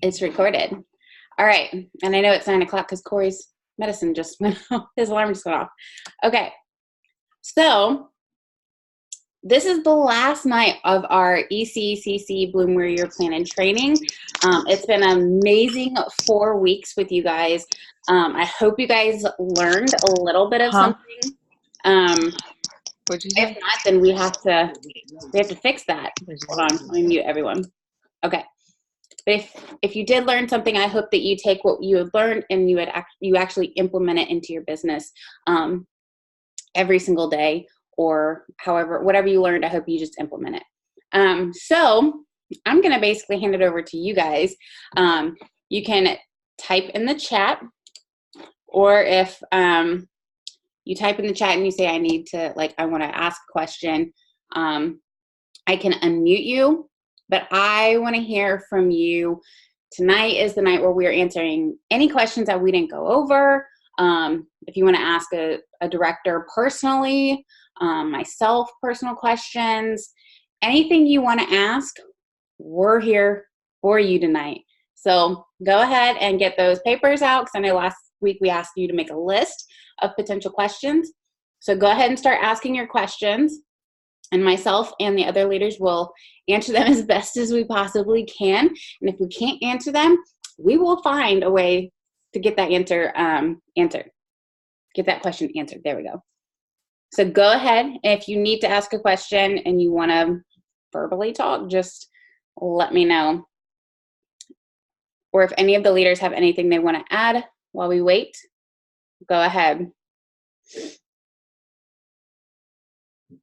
It's recorded. All right. And I know it's 9 o'clock because Corey's medicine just went off. His alarm just went off. Okay. So this is the last night of our ECCC Bloom Warrior Plan and Training. It's been an amazing 4 weeks with you guys. I hope you guys learned a little bit of something. If not, then we have to fix that. Hold on, let me mute everyone. Okay. But if you did learn something, I hope that you take what you had learned and you actually implement it into your business every single day, or however, whatever you learned, I hope you just implement it. So I'm going to basically hand it over to you guys. You can type in the chat, or if you type in the chat and you say, I want to ask a question, I can unmute you. But I want to hear from you. Tonight is the night where we are answering any questions that we didn't go over. If you want to ask a director personally, myself, personal questions, anything you want to ask, we're here for you tonight. So go ahead and get those papers out, because I know last week we asked you to make a list of potential questions. So go ahead and start asking your questions. And myself and the other leaders will answer them as best as we possibly can. And if we can't answer them, we will find a way to get that answered. Get that question answered. There we go. So go ahead. If you need to ask a question and you want to verbally talk, just let me know. Or if any of the leaders have anything they want to add while we wait, go ahead.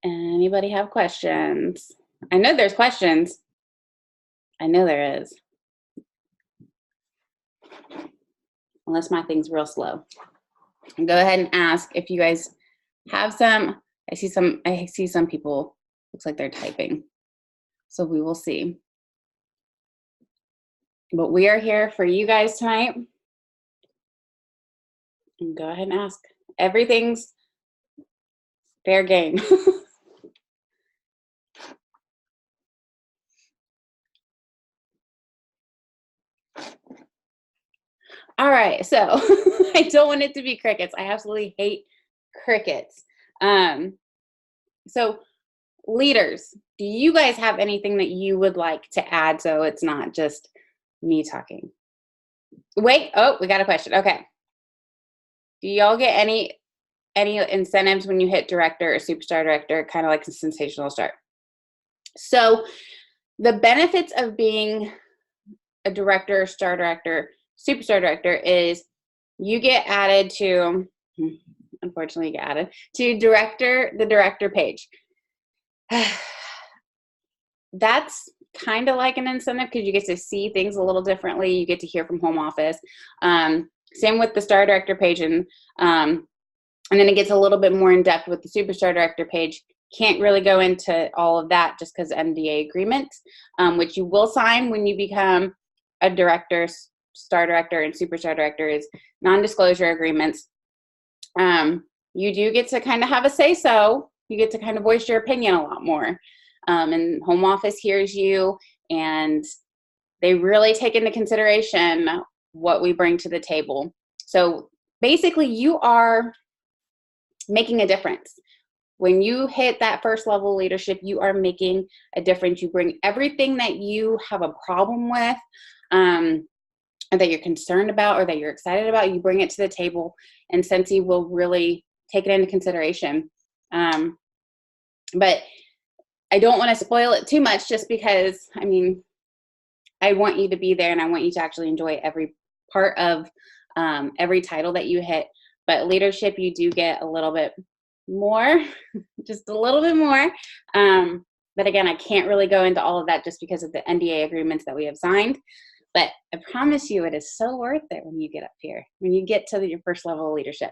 Anybody have questions? I know there's questions. I know there is. Unless my thing's real slow. Go ahead and ask if you guys have some. I see some people, looks like they're typing. So we will see. But we are here for you guys tonight. And go ahead and ask. Everything's fair game. All right, so I don't want it to be crickets. I absolutely hate crickets. So leaders, do you guys have anything that you would like to add so it's not just me talking? Wait, oh, we got a question. Okay. Do y'all get any incentives when you hit director or superstar director, kind of like a sensational start? So the benefits of being a director, star director, superstar director is you get added to, unfortunately you get added to the director page. That's kind of like an incentive because you get to see things a little differently. You get to hear from home office. Same with the star director page, and then it gets a little bit more in depth with the superstar director page. Can't really go into all of that just because NDA agreements, which you will sign when you become a director, star director, and superstar director, is non-disclosure agreements. You do get to kind of have a say-so. You get to kind of voice your opinion a lot more. And home office hears you, and they really take into consideration what we bring to the table. So basically, you are making a difference. When you hit that first level leadership, you are making a difference. You bring everything that you have a problem with, or that you're concerned about, or that you're excited about, you bring it to the table, and Sensi will really take it into consideration. But I don't want to spoil it too much, just because, I mean, I want you to be there and I want you to actually enjoy every part of every title that you hit. But leadership, you do get a little bit more, just a little bit more. But again, I can't really go into all of that just because of the NDA agreements that we have signed. But I promise you, it is so worth it when you get up here, when you get to your first level of leadership.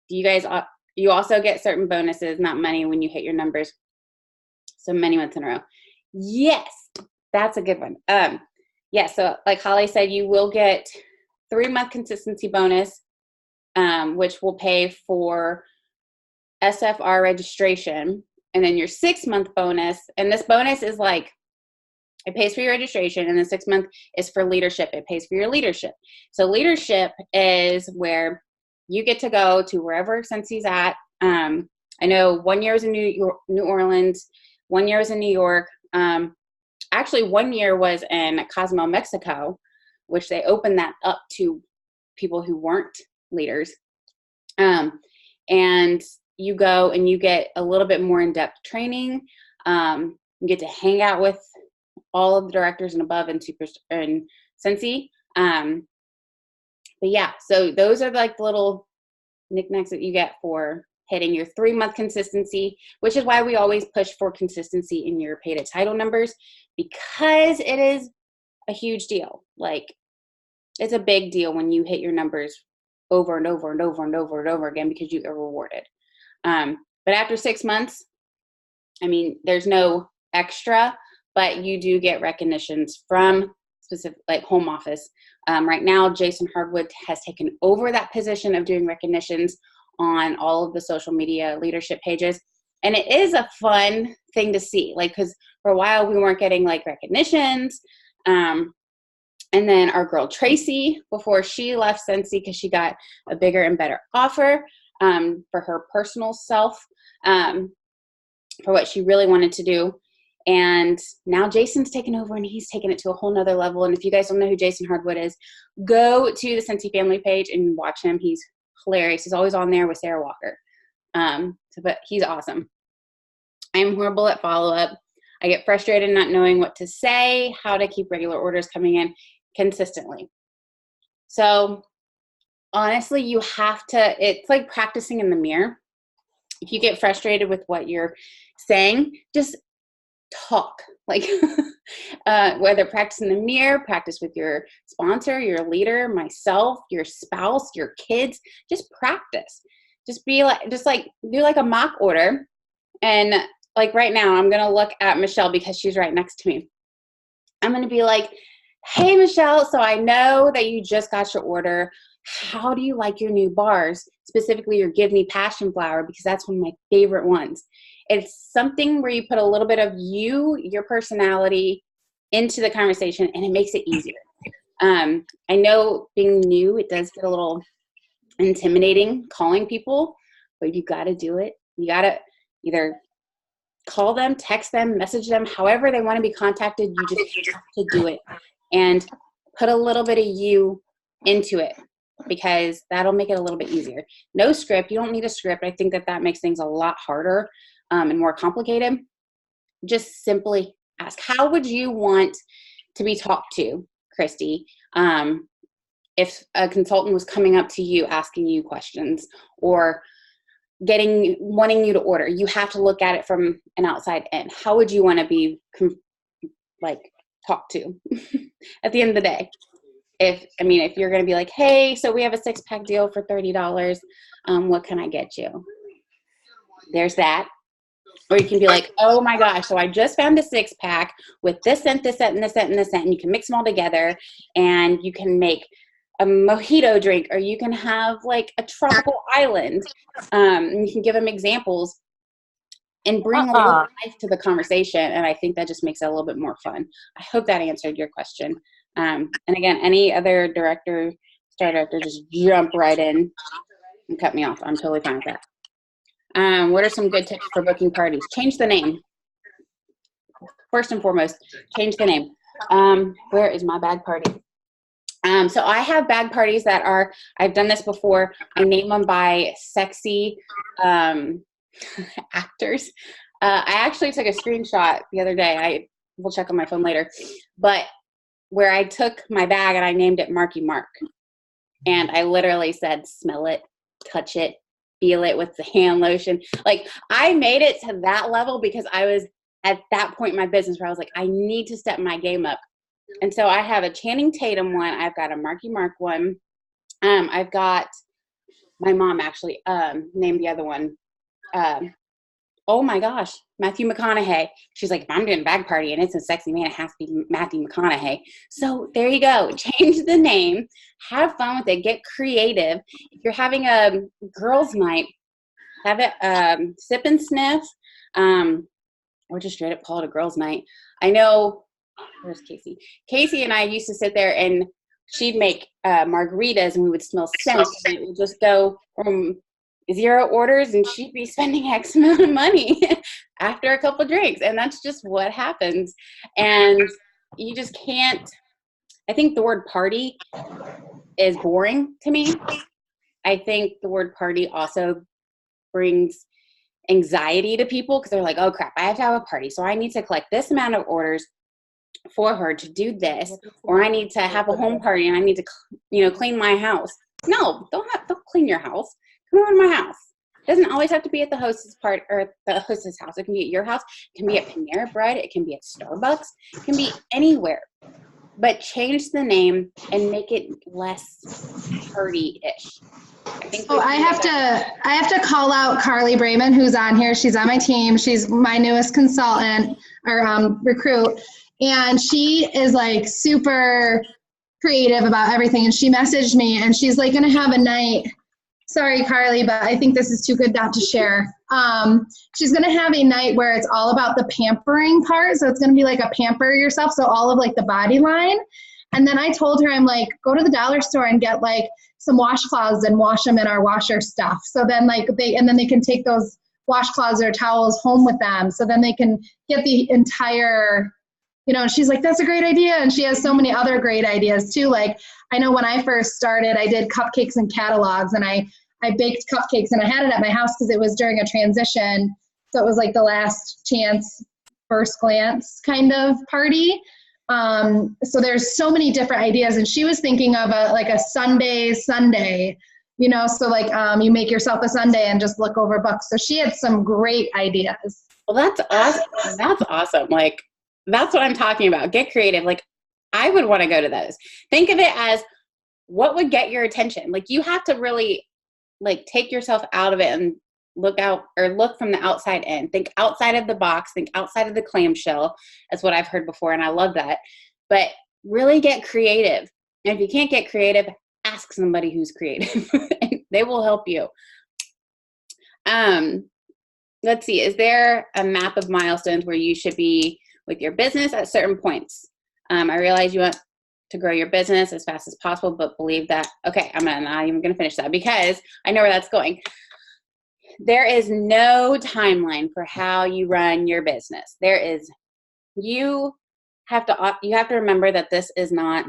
You also get certain bonuses, not money, when you hit your numbers. So many months in a row. Yes, that's a good one. Yeah, so like Holly said, you will get 3-month consistency bonus, which will pay for SFR registration, and then your 6-month bonus. And this bonus is like, It pays for your registration, and the 6 month is for leadership. It pays for your leadership. So leadership is where you get to go to wherever Scentsy's at. I know 1 year was in New Orleans, 1 year was in New York. Actually, 1 year was in Cozumel, Mexico, which they opened that up to people who weren't leaders. And you go and you get a little bit more in-depth training. You get to hang out with all of the directors and above and Scentsy. But yeah, so those are like the little knickknacks that you get for hitting your 3 month consistency, which is why we always push for consistency in your pay to title numbers, because it is a huge deal. Like, it's a big deal when you hit your numbers over and over and over and over and over again, because you get rewarded. But after 6 months, I mean, there's no extra, but you do get recognitions from specific, like home office. Right now, Jason Hardwood has taken over that position of doing recognitions on all of the social media leadership pages. And it is a fun thing to see, like, because for a while we weren't getting like recognitions. And then our girl Tracy, before she left Scentsy, because she got a bigger and better offer for her personal self, for what she really wanted to do. And now Jason's taken over, and he's taken it to a whole nother level. And if you guys don't know who Jason Hardwood is, go to the Scentsy family page and watch him. He's hilarious. He's always on there with Sarah Walker. But he's awesome. I'm horrible at follow-up. I get frustrated not knowing what to say, how to keep regular orders coming in consistently. So honestly, you have to, it's like practicing in the mirror. If you get frustrated with what you're saying, just talk. Like, whether practice in the mirror, practice with your sponsor, your leader, myself, your spouse, your kids, just practice. Just do like a mock order. And like right now, I'm going to look at Michelle because she's right next to me. I'm going to be like, hey, Michelle, so I know that you just got your order. How do you like your new bars? Specifically, your Give Me Passion flower, because that's one of my favorite ones. It's something where you put a little bit of you, your personality into the conversation, and it makes it easier. I know being new, it does get a little intimidating calling people, but you got to do it. You got to either call them, text them, message them, however they want to be contacted. You just have to do it and put a little bit of you into it, because that'll make it a little bit easier. No script. You don't need a script. I think that makes things a lot harder and more complicated. Just simply ask, how would you want to be talked to, Christy? If a consultant was coming up to you, asking you questions, or wanting you to order, you have to look at it from an outside in. How would you want to be talked to at the end of the day? If you're going to be like, hey, so we have a 6-pack deal for $30. What can I get you? There's that. Or you can be like, oh my gosh, so I just found a 6-pack with this scent, this scent, and this scent, and this scent, and you can mix them all together, and you can make a mojito drink, or you can have like a tropical island. And you can give them examples and bring a little life to the conversation. And I think that just makes it a little bit more fun. I hope that answered your question. And again, any other star director, just jump right in and cut me off. I'm totally fine with that. What are some good tips for booking parties? Change the name. First and foremost, change the name. Where is my bag party? So I have bag parties that are, I've done this before. I name them by sexy actors. I actually took a screenshot the other day. I will check on my phone later. But where I took my bag and I named it Marky Mark. And I literally said, smell it, touch it, feel it with the hand lotion. Like, I made it to that level because I was at that point in my business where I was like, I need to step my game up. And so I have a Channing Tatum one. I've got a Marky Mark one. I've got, my mom actually named the other one. Oh my gosh, Matthew McConaughey. She's like, if I'm doing a bag party and it's a sexy man, it has to be Matthew McConaughey. So there you go. Change the name. Have fun with it. Get creative. If you're having a girls' night, have it sip and sniff, or just straight up call it a girls' night. I know where's Casey? Casey and I used to sit there and she'd make margaritas and we would smell scent and it would just go from 0 orders and she'd be spending X amount of money after a couple drinks. And that's just what happens. And you just can't, I think the word party is boring to me. I think the word party also brings anxiety to people because they're like, oh crap, I have to have a party. So I need to collect this amount of orders for her to do this, or I need to have a home party and I need to, you know, clean my house. No, don't clean your house. Come over to my house. It doesn't always have to be at the hostess part or the hostess house. It can be at your house. It can be at Panera Bread. It can be at Starbucks. It can be anywhere. But change the name and make it less party-ish. I have to call out Carly Brayman, who's on here. She's on my team. She's my newest consultant or recruit. And she is like super creative about everything. And she messaged me and she's like going to have a night. Sorry, Carly, but I think this is too good not to share. She's going to have a night where it's all about the pampering part. So it's going to be like a pamper yourself. So all of like the body line. And then I told her, I'm like, go to the dollar store and get like some washcloths and wash them in our washer stuff. So then like they can take those washcloths or towels home with them. So then they can get the entire, you know, she's like, that's a great idea. And she has so many other great ideas too. Like I know when I first started, I did cupcakes and catalogs and I baked cupcakes and I had it at my house because it was during a transition. So it was like the last chance, first glance kind of party. So there's so many different ideas and she was thinking of a Sunday, you know, so like you make yourself a Sunday and just look over books. So she had some great ideas. Well, that's awesome. That's awesome. Like, that's what I'm talking about. Get creative. Like, I would want to go to those. Think of it as what would get your attention. Like, you have to really, like, take yourself out of it and look out or look from the outside in. Think outside of the box. Think outside of the clamshell. That's what I've heard before, and I love that. But really get creative. And if you can't get creative, ask somebody who's creative. They will help you. Let's see. Is there a map of milestones where you should be with your business at certain points? I realize you want to grow your business as fast as possible, but believe that, okay, I'm not even going to finish that because I know where that's going. There is no timeline for how you run your business. You have to remember that this is not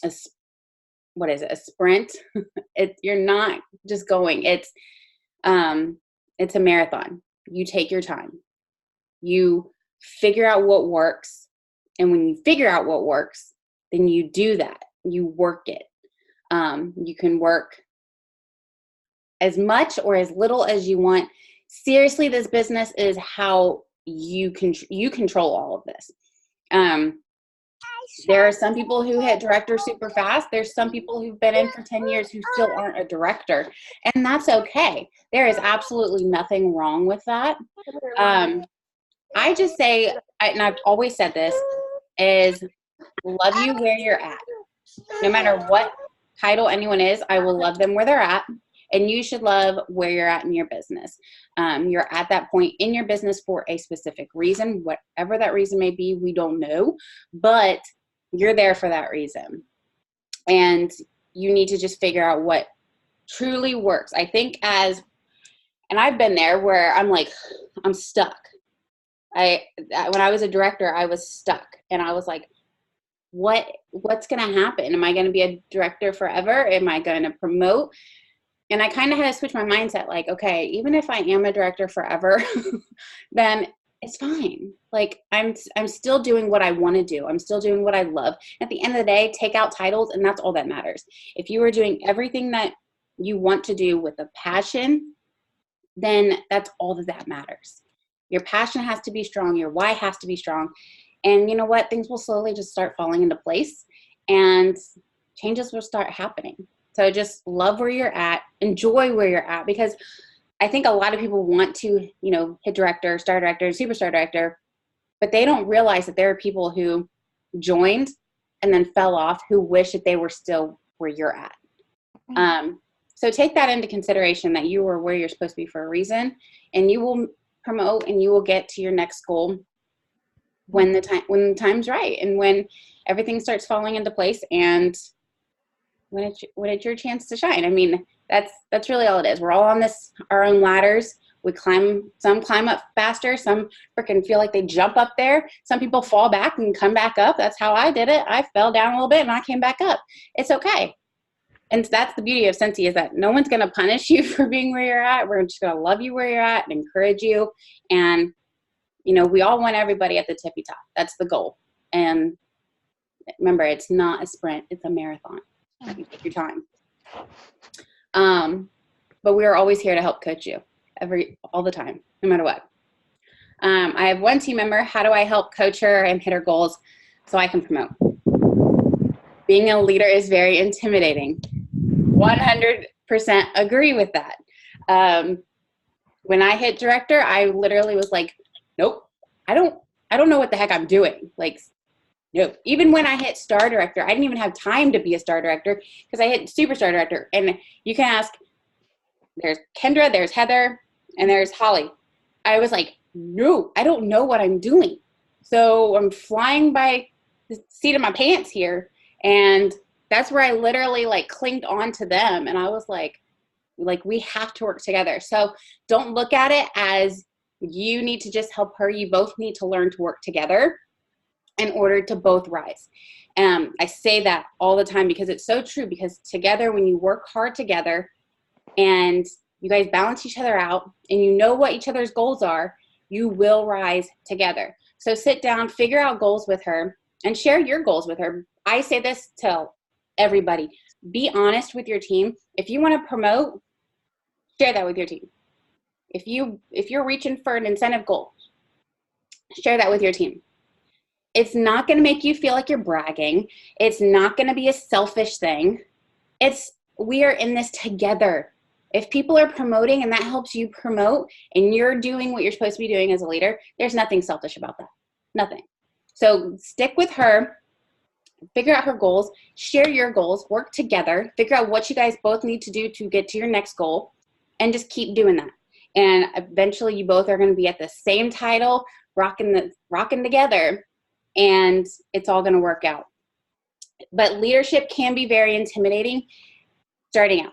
a sprint. You're not just going. It's a marathon. You take your time. You figure out what works. And when you figure out what works, then you do that. You work it. You can work as much or as little as you want. Seriously, this business is how you control all of this. There are some people who hit director super fast. There's some people who've been in for 10 years who still aren't a director. And that's okay. There is absolutely nothing wrong with that. I just say, and I've always said this, is love you where you're at. No matter what title anyone is, I will love them where they're at. And you should love where you're at in your business. You're at that point in your business for a specific reason. Whatever that reason may be, we don't know. But you're there for that reason. And you need to just figure out what truly works. I think and I've been there where I'm like, I'm stuck. When I was a director, I was stuck. And I was like, what's going to happen? Am I going to be a director forever? Am I going to promote? And I kind of had to switch my mindset, like, okay, even if I am a director forever, then it's fine. Like, I'm still doing what I want to do. I'm still doing what I love. At the end of the day, take out titles, and that's all that matters. If you are doing everything that you want to do with a passion, then that's all that matters. Your passion has to be strong. Your why has to be strong. And you know what? Things will slowly just start falling into place, and changes will start happening. So just love where you're at, enjoy where you're at, because I think a lot of people want to, hit director, star director, superstar director, but they don't realize that there are people who joined and then fell off who wish that they were still where you're at. So take that into consideration, that you are where you're supposed to be for a reason, and you will promote and you will get to your next goal when the time's right, and when everything starts falling into place, and when it's your chance to shine. I mean, that's really all it is. We're all on our own ladders. Some climb up faster, some freaking feel like they jump up there. Some people fall back and come back up. That's how I did it. I fell down a little bit and I came back up. It's okay. And that's the beauty of Scentsy, is that no one's going to punish you for being where you're at. We're just going to love you where you're at and encourage you. And, we all want everybody at the tippy top. That's the goal. And remember, it's not a sprint. It's a marathon. You take your time. But we are always here to help coach you all the time, no matter what. I have one team member. How do I help coach her and hit her goals so I can promote? Being a leader is very intimidating. 100% agree with that. When I hit director, I literally was like, nope, I don't know what the heck I'm doing. Like, nope. Even when I hit star director, I didn't even have time to be a star director because I hit superstar director. And you can ask, there's Kendra, there's Heather, and there's Holly. I was like, no, I don't know what I'm doing. So I'm flying by the seat of my pants here. And that's where I literally clinged on to them. And I was like, we have to work together. So don't look at it as you need to just help her. You both need to learn to work together in order to both rise. I say that all the time because it's so true, because together, when you work hard together and you guys balance each other out and you know what each other's goals are, you will rise together. So sit down, figure out goals with her, and share your goals with her. I say this to everybody. Be honest with your team. If you want to promote, share that with your team. If you're reaching for an incentive goal, share that with your team. It's not going to make you feel like you're bragging. It's not going to be a selfish thing. We are in this together. If people are promoting and that helps you promote and you're doing what you're supposed to be doing as a leader, there's nothing selfish about that. Nothing. So stick with her, figure out her goals, share your goals, work together, figure out what you guys both need to do to get to your next goal, and just keep doing that. And eventually you both are going to be at the same title, rocking together, and it's all going to work out. But leadership can be very intimidating starting out.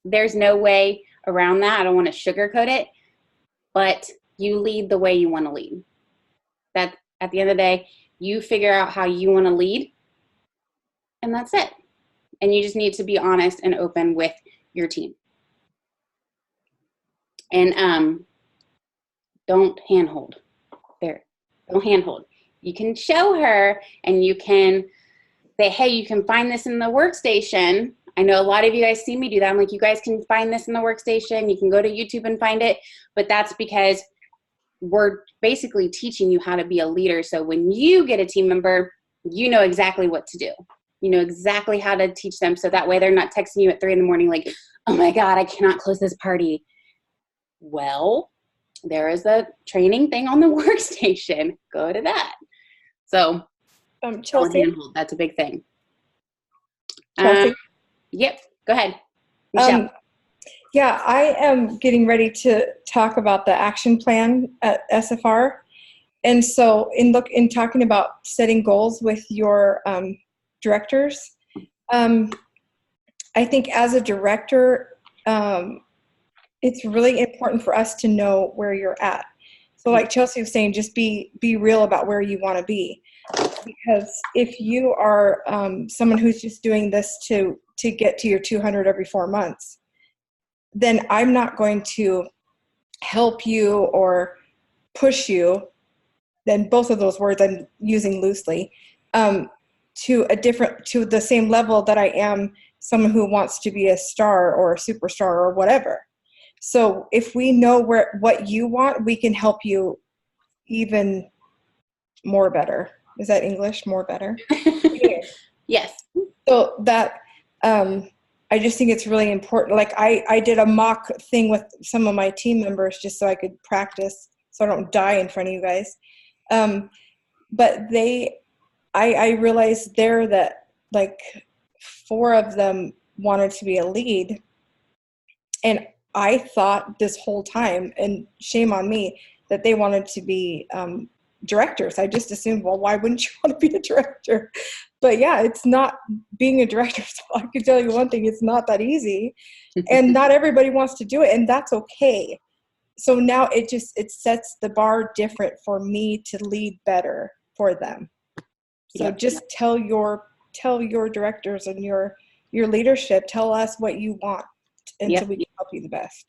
There's no way around that. I don't want to sugarcoat it, but you lead the way you want to lead. That at the end of the day, you figure out how you want to lead, and that's it. And you just need to be honest and open with your team. And don't handhold. Don't handhold. You can show her, and you can say, hey, you can find this in the workstation. I know a lot of you guys see me do that. I'm like, you guys can find this in the workstation. You can go to YouTube and find it. But that's because we're basically teaching you how to be a leader. So when you get a team member, you know exactly what to do. You know exactly how to teach them. So that way they're not texting you at 3 a.m. like, oh my God, I cannot close this party. Well, there is a training thing on the workstation. Go to that. So Chelsea, that's a big thing. Chelsea? Yep, go ahead, Michelle. Yeah, I am getting ready to talk about the action plan at SFR. And so in talking about setting goals with your directors, I think as a director, it's really important for us to know where you're at. So like Chelsea was saying, just be real about where you want to be. Because if you are someone who's just doing this to get to your 200 every 4 months, then I'm not going to help you or push you, then both of those words I'm using loosely, to the same level that I am someone who wants to be a star or a superstar or whatever. So if we know what you want, we can help you even more better. Is that English? More better? Yes. So that, I just think it's really important. Like I did a mock thing with some of my team members just so I could practice so I don't die in front of you guys. But I realized there that like 4 of them wanted to be a lead. And I thought this whole time, and shame on me, that they wanted to be directors. I just assumed, well, why wouldn't you want to be a director? But yeah, it's not being a director. So I can tell you one thing, it's not that easy, and not everybody wants to do it, and that's okay. So now it sets the bar different for me to lead better for them. So just tell your directors and your leadership, tell us what you want, and so we can help you the best.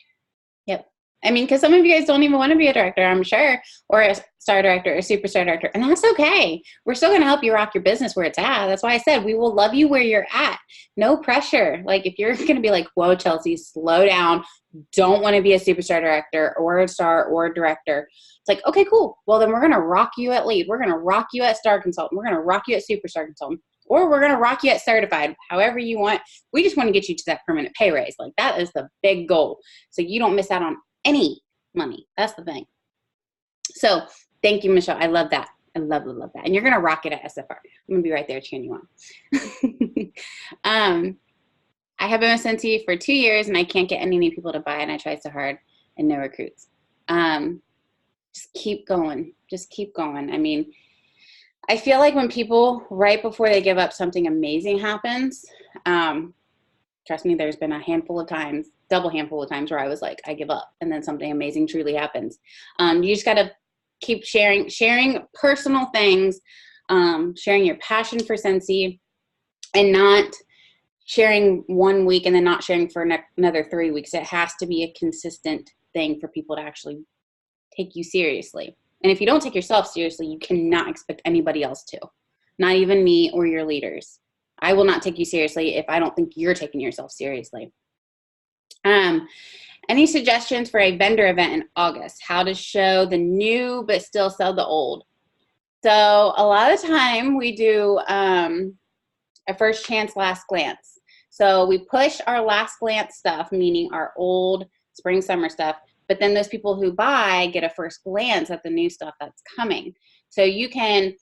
Yep. I mean, because some of you guys don't even want to be a director, I'm sure, or a star director, or a superstar director, and that's okay. We're still going to help you rock your business where it's at. That's why I said we will love you where you're at. No pressure. Like, if you're going to be like, whoa, Chelsea, slow down. Don't want to be a superstar director or a star or a director. It's like, okay, cool. Well, then we're going to rock you at lead. We're going to rock you at star consultant. We're going to rock you at superstar consultant. Or we're going to rock you at certified, however you want. We just want to get you to that permanent pay raise. Like, that is the big goal. So you don't miss out on any money. That's the thing. So thank you, Michelle. I love that. I love that. And you're going to rock it at SFR. I'm going to be right there cheering you on. I have been with Scentsy for 2 years and I can't get any new people to buy, and I tried so hard and no recruits. Just keep going. Just keep going. I mean, I feel like when people, right before they give up, something amazing happens. Trust me, there's been a handful of times, double handful of times where I was like, I give up, and then something amazing truly happens. You just got to keep sharing personal things, sharing your passion for Scentsy, and not sharing 1 week and then not sharing for another 3 weeks. It has to be a consistent thing for people to actually take you seriously. And if you don't take yourself seriously, you cannot expect anybody else to, not even me or your leaders. I will not take you seriously if I don't think you're taking yourself seriously. Any suggestions for a vendor event in August? How to show the new but still sell the old? So a lot of the time we do a first chance, last glance. So we push our last glance stuff, meaning our old spring, summer stuff, but then those people who buy get a first glance at the new stuff that's coming. So you can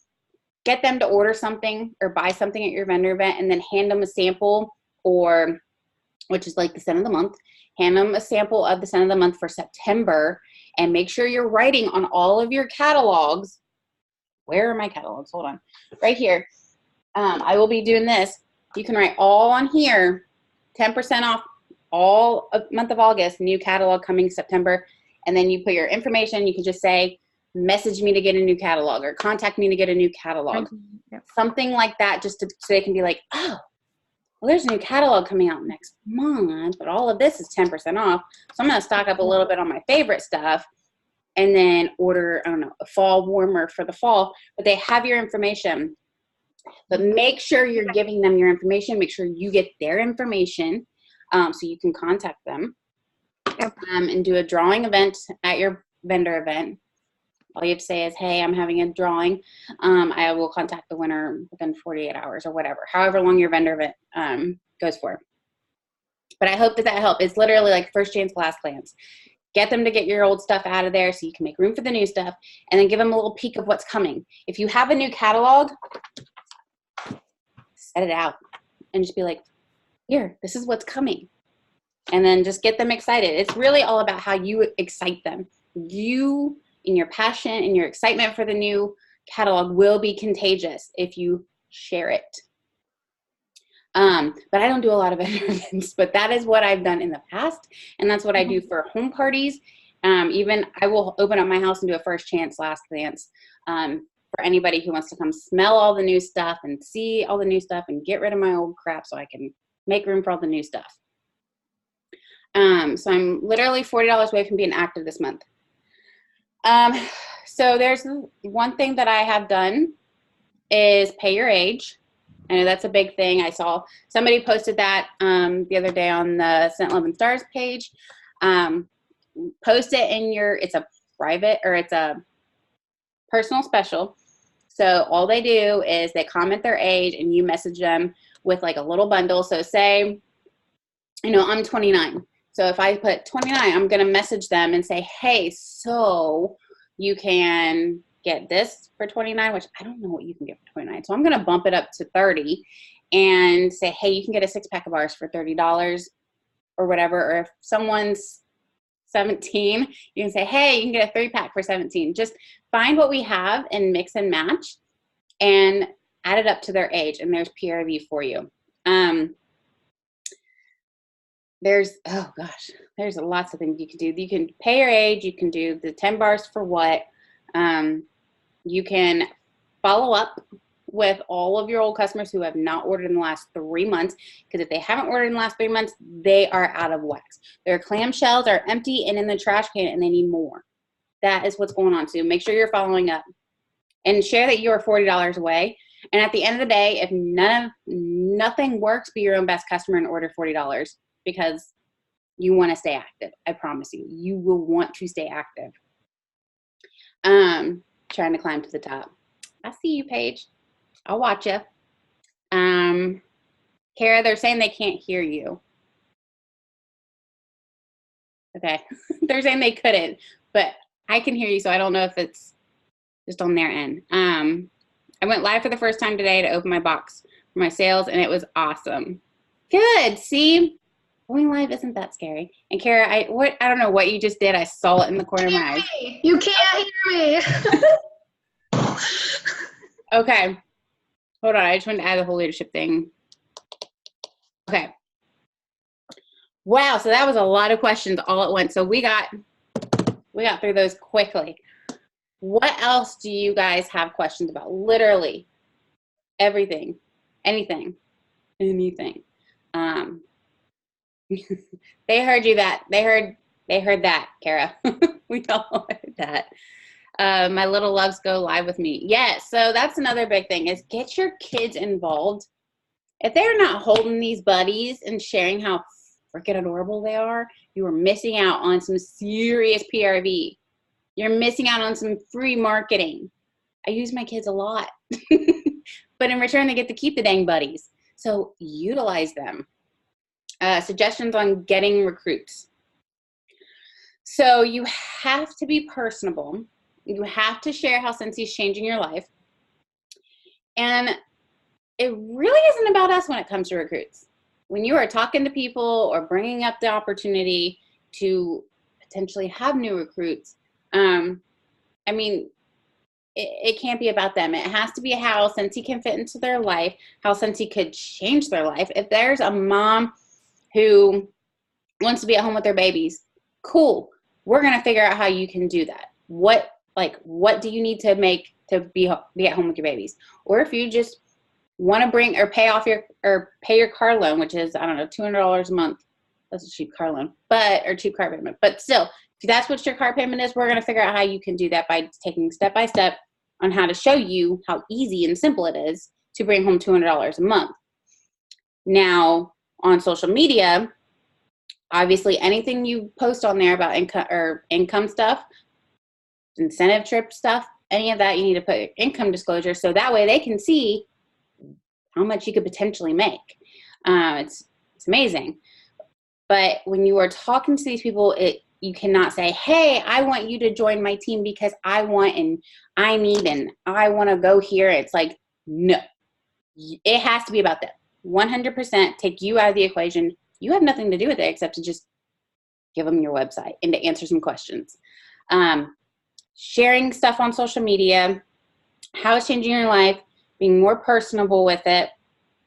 get them to order something or buy something at your vendor event and then hand them a sample, or which is like the scent of the month, hand them a sample of the scent of the month for September, and make sure you're writing on all of your catalogs. Where are my catalogs? Hold on. Right here. I will be doing this. You can write all on here, 10% off all of month of August, new catalog coming September. And then you put your information. You can just say, message me to get a new catalog, or contact me to get a new catalog. Yep. Something like that, just so they can be like, oh, well, there's a new catalog coming out next month, but all of this is 10% off. So I'm going to stock up a little bit on my favorite stuff and then order, I don't know, a fall warmer for the fall. But they have your information. But make sure you're giving them your information. Make sure you get their information so you can contact them. And do a drawing event at your vendor event. All you have to say is, hey, I'm having a drawing. I will contact the winner within 48 hours or whatever, however long your vendor event goes for. But I hope that helped. It's literally like first chance, last glance. Get them to get your old stuff out of there so you can make room for the new stuff, and then give them a little peek of what's coming. If you have a new catalog, set it out and just be like, here, this is what's coming. And then just get them excited. It's really all about how you excite them. You, in your passion and your excitement for the new catalog, will be contagious if you share it. But I don't do a lot of events, but that is what I've done in the past. And that's what I do for home parties. Even I will open up my house and do a first chance, last glance for anybody who wants to come smell all the new stuff and see all the new stuff and get rid of my old crap so I can make room for all the new stuff. So I'm literally $40 away from being active this month. So there's one thing that I have done is pay your age. I know that's a big thing. I saw somebody posted that the other day on the Scent Love and Stars page. Post it in it's a private, or it's a personal special. So all they do is they comment their age and you message them with like a little bundle. So say, I'm 29. So if I put 29, I'm going to message them and say, hey, so you can get this for 29, which I don't know what you can get for 29. So I'm going to bump it up to 30 and say, hey, you can get a 6-pack of ours for $30 or whatever. Or if someone's 17, you can say, hey, you can get a 3-pack for 17. Just find what we have and mix and match and add it up to their age, and there's PRV for you. There's, oh gosh, there's lots of things you can do. You can pay your age. You can do the 10 bars for what. You can follow up with all of your old customers who have not ordered in the last 3 months, because if they haven't ordered in the last 3 months, they are out of wax. Their clamshells are empty and in the trash can, and they need more. That is what's going on. So make sure you're following up and share that you're $40 away. And at the end of the day, if nothing works, be your own best customer and order $40, because you want to stay active. I promise you, you will want to stay active. Trying to climb to the top. I see you, Paige. I'll watch you. Kara, they're saying they can't hear you. Okay. They're saying they couldn't, but I can hear you, so I don't know if it's just on their end. I went live for the first time today to open my box for my sales, and it was awesome. Good. See, going live isn't that scary. And Kara, I don't know what you just did. I saw it in the corner of my eyes. You can't hear me. Okay. Hold on. I just wanted to add the whole leadership thing. Okay. Wow. So that was a lot of questions all at once. So we got through those quickly. What else do you guys have questions about? Literally everything, anything. They heard you that. They heard that, Kara. We all heard that. My little loves go live with me. Yeah, so that's another big thing is get your kids involved. If they're not holding these buddies and sharing how freaking adorable they are, you are missing out on some serious PRV. You're missing out on some free marketing. I use my kids a lot. But in return, they get to keep the dang buddies. So utilize them. Suggestions on getting recruits. So you have to be personable. You have to share how Scentsy is changing your life. And it really isn't about us when it comes to recruits. When you are talking to people or bringing up the opportunity to potentially have new recruits, I mean, it can't be about them. It has to be how Scentsy can fit into their life, how Scentsy could change their life. If there's a mom who wants to be at home with their babies, cool. We're going to figure out how you can do that. What do you need to make to be at home with your babies? Or if you just want to bring or pay your car loan, which is, I don't know, $200 a month. That's a cheap car loan, or cheap car payment. But still, if that's what your car payment is, we're going to figure out how you can do that by taking step by step on how to show you how easy and simple it is to bring home $200 a month. Now, on social media, obviously anything you post on there about income stuff, incentive trip stuff, any of that, you need to put income disclosure so that way they can see how much you could potentially make. It's amazing. But when you are talking to these people, you cannot say, hey, I want you to join my team because I want and I need and I want to go here. It's like, no, it has to be about them. 100% take you out of the equation. You have nothing to do with it except to just give them your website and to answer some questions. Sharing stuff on social media, how it's changing your life, being more personable with it,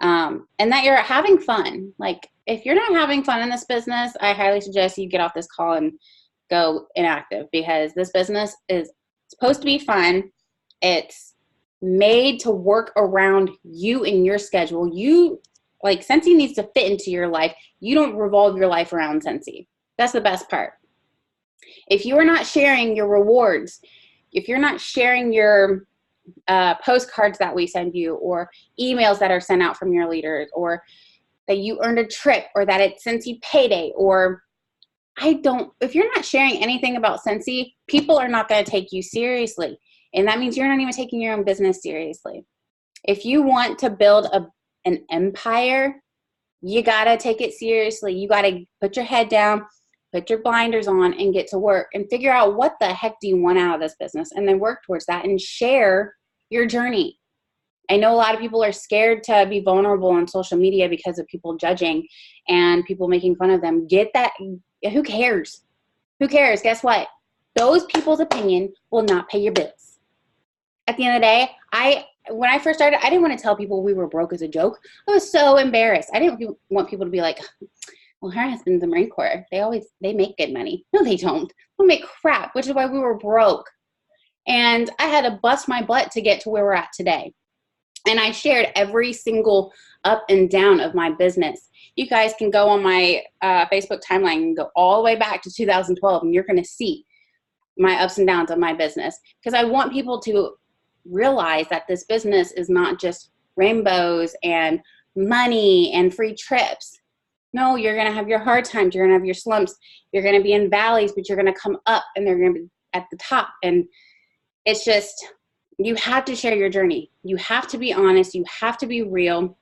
and that you're having fun. Like, if you're not having fun in this business, I highly suggest you get off this call and go inactive, because this business is supposed to be fun. It's made to work around you and your schedule. Scentsy needs to fit into your life. You don't revolve your life around Scentsy. That's the best part. If you are not sharing your rewards, if you're not sharing your postcards that we send you, or emails that are sent out from your leaders, or that you earned a trip, or that it's Scentsy payday, or if you're not sharing anything about Scentsy, people are not going to take you seriously. And that means you're not even taking your own business seriously. If you want to build an empire, you got to take it seriously. You got to put your head down, put your blinders on, and get to work and figure out what the heck do you want out of this business, and then work towards that and share your journey. I know a lot of people are scared to be vulnerable on social media because of people judging and people making fun of them. Get that. Who cares? Who cares? Guess what? Those people's opinion will not pay your bills. At the end of the day, when I first started, I didn't want to tell people we were broke as a joke. I was so embarrassed. I didn't want people to be like, well, her husband's the Marine Corps. They make good money. No, they don't. They make crap, which is why we were broke. And I had to bust my butt to get to where we're at today. And I shared every single up and down of my business. You guys can go on my Facebook timeline and go all the way back to 2012, and you're going to see my ups and downs of my business. Because I want people to realize that this business is not just rainbows and money and free trips. No, you're going to have your hard times. You're going to have your slumps. You're going to be in valleys, but you're going to come up and they're going to be at the top. And it's just, you have to share your journey. You have to be honest. You have to be real,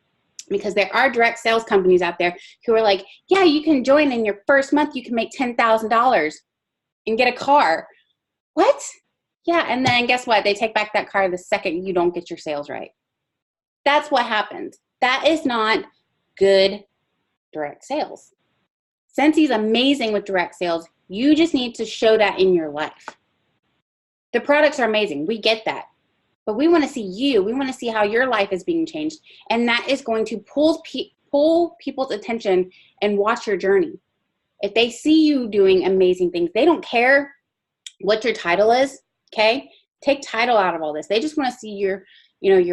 because there are direct sales companies out there who are like, yeah, you can join in your first month. You can make $10,000 and get a car. What? Yeah. And then guess what? They take back that car the second you don't get your sales right. That's what happens. That is not good direct sales. Scentsy's amazing with direct sales. You just need to show that in your life. The products are amazing. We get that. But we want to see you. We want to see how your life is being changed. And that is going to pull people's attention and watch your journey. If they see you doing amazing things, they don't care what your title is, okay? Take title out of all this. They just want to see your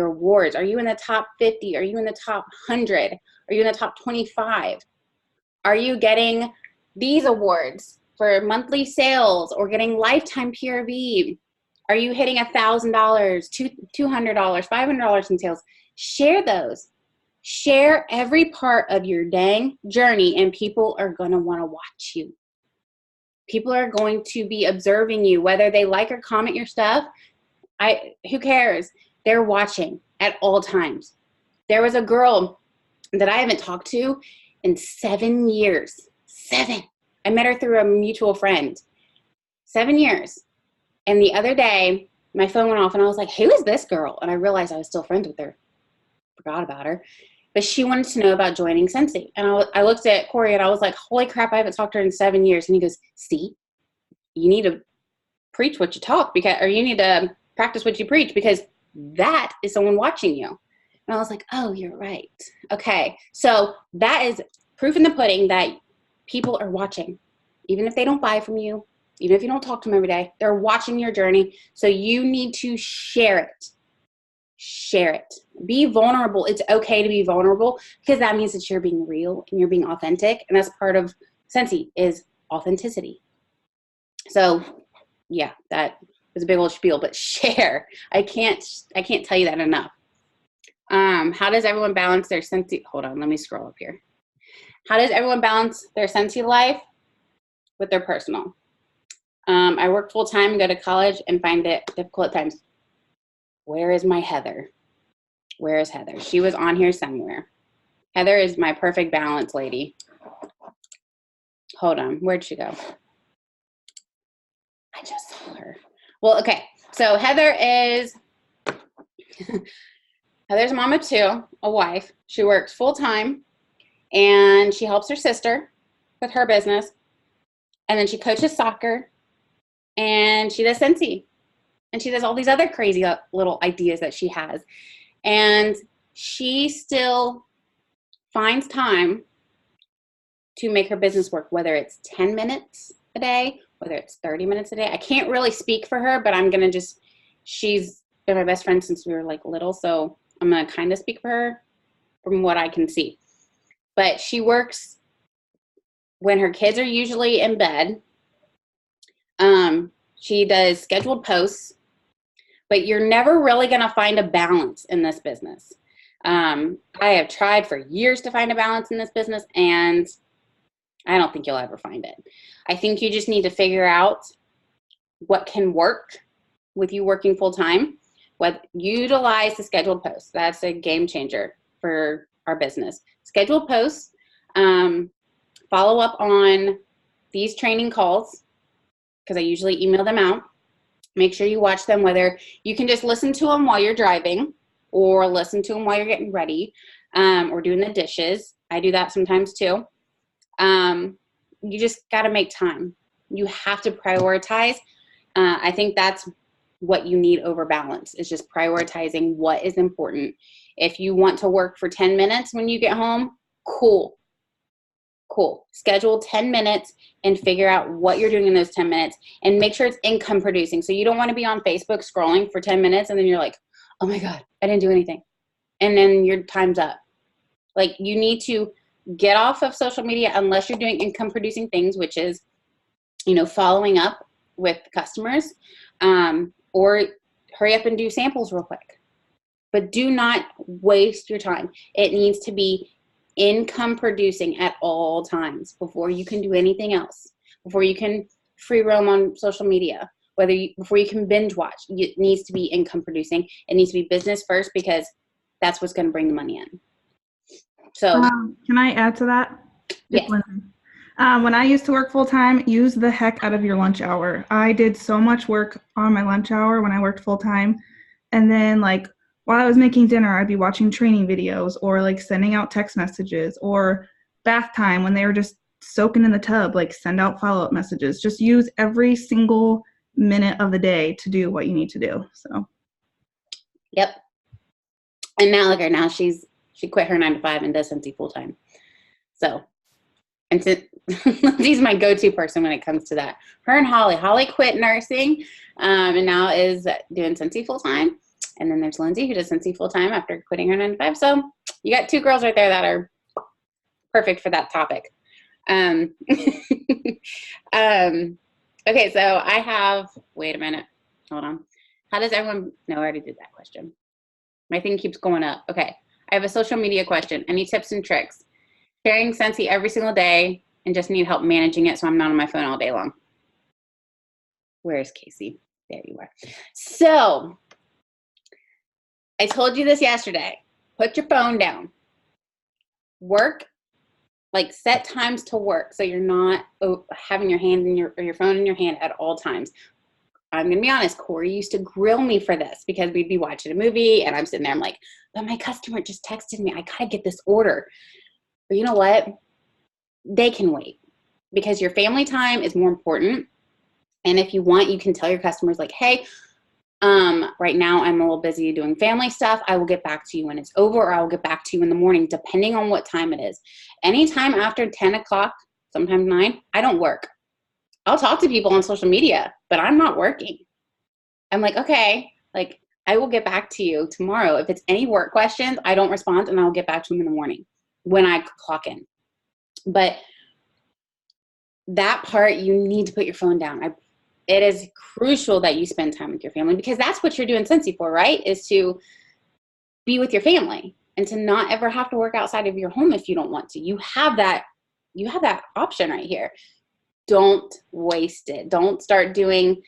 awards. Are you in the top 50? Are you in the top 100? Are you in the top 25? Are you getting these awards for monthly sales or getting lifetime PRV? Are you hitting $1,000, $200, $500 in sales? Share those. Share every part of your dang journey, and people are going to want to watch you. People are going to be observing you, whether they like or comment your stuff. Who cares? They're watching at all times. There was a girl that I haven't talked to in 7 years. 7. I met her through a mutual friend. 7 years. And the other day, my phone went off and I was like, who is this girl? And I realized I was still friends with her. Forgot about her. But she wanted to know about joining Scentsy. And I looked at Corey and I was like, holy crap, I haven't talked to her in 7 years. And he goes, see, you need to preach what you talk, or you need to practice what you preach, because that is someone watching you. And I was like, oh, you're right. Okay. So that is proof in the pudding that people are watching. Even if they don't buy from you, even if you don't talk to them every day, they're watching your journey. So you need to share it. Share it. Be vulnerable. It's okay to be vulnerable, because that means that you're being real and you're being authentic. And that's part of Scentsy, is authenticity. So yeah, that was a big old spiel, but share. I can't tell you that enough. How does everyone balance their Scentsy? Hold on, let me scroll up here. How does everyone balance their Scentsy life with their personal? I work full time, go to college, and find it difficult at times. Where is my Heather? Where is Heather? She was on here somewhere. Heather is my perfect balance lady. Hold on, where'd she go? I just saw her. Well, okay, so Heather is, Heather's a mom of 2, a wife. She works full time, and she helps her sister with her business. And then she coaches soccer, and she does Scentsy. And she does all these other crazy little ideas that she has. And she still finds time to make her business work, whether it's 10 minutes a day, whether it's 30 minutes a day. I can't really speak for her, but I'm going to she's been my best friend since we were like little. So I'm going to kind of speak for her from what I can see. But she works when her kids are usually in bed. She does scheduled posts, but you're never really going to find a balance in this business. I have tried for years to find a balance in this business, and I don't think you'll ever find it. I think you just need to figure out what can work with you working full time. Utilize the scheduled posts. That's a game changer for our business. Scheduled posts, follow up on these training calls, because I usually email them out. Make sure you watch them, whether you can just listen to them while you're driving or listen to them while you're getting ready, or doing the dishes. I do that sometimes too. You just got to make time. You have to prioritize. I think that's what you need over balance, is just prioritizing what is important. If you want to work for 10 minutes when you get home, cool. Schedule 10 minutes and figure out what you're doing in those 10 minutes and make sure it's income producing. So you don't want to be on Facebook scrolling for 10 minutes and then you're like, oh my God, I didn't do anything. And then your time's up. Like, you need to get off of social media unless you're doing income producing things, which is, following up with customers, or hurry up and do samples real quick. But do not waste your time. It needs to be income producing at all times before you can do anything else, before you can free roam on social media, before you can binge watch. It needs to be income producing. It needs to be business first, because that's what's going to bring the money in. So can I add to that? Yes. When I used to work full time, use the heck out of your lunch hour. I did so much work on my lunch hour when I worked full time. And then while I was making dinner, I'd be watching training videos or sending out text messages, or bath time when they were just soaking in the tub, send out follow-up messages. Just use every single minute of the day to do what you need to do. So. Yep. And now look at her now. She quit her 9 to 5 and does Scentsy full time. So, and Lindsay's my go-to person when it comes to that. Her and Holly. Holly quit nursing, and now is doing Scentsy full time. And then there's Lindsay, who does Scentsy full time after quitting her 9 to 5. So you got 2 girls right there that are perfect for that topic. Okay, so I have. Wait a minute. Hold on. How does everyone? No, I already did that question. My thing keeps going up. Okay. I have a social media question. Any tips and tricks? Sharing Scentsy every single day and just need help managing it so I'm not on my phone all day long. Where is Casey? There you are. So I told you this yesterday. Put your phone down. Work, set times to work so you're not having your hand in your phone in your hand at all times. I'm going to be honest, Corey used to grill me for this because we'd be watching a movie and I'm sitting there, I'm like, but my customer just texted me. I got to get this order. But you know what? They can wait, because your family time is more important. And if you want, you can tell your customers hey, right now I'm a little busy doing family stuff. I will get back to you when it's over, or I will get back to you in the morning, depending on what time it is. Anytime after 10 o'clock, sometimes 9, I don't work. I'll talk to people on social media, but I'm not working. I'm like, okay, I will get back to you tomorrow. If it's any work questions, I don't respond, and I'll get back to them in the morning when I clock in. But that part, you need to put your phone down. It is crucial that you spend time with your family, because that's what you're doing Scentsy for, right? Is to be with your family and to not ever have to work outside of your home if you don't want to. You have that option right here. Don't waste it. Don't start doing,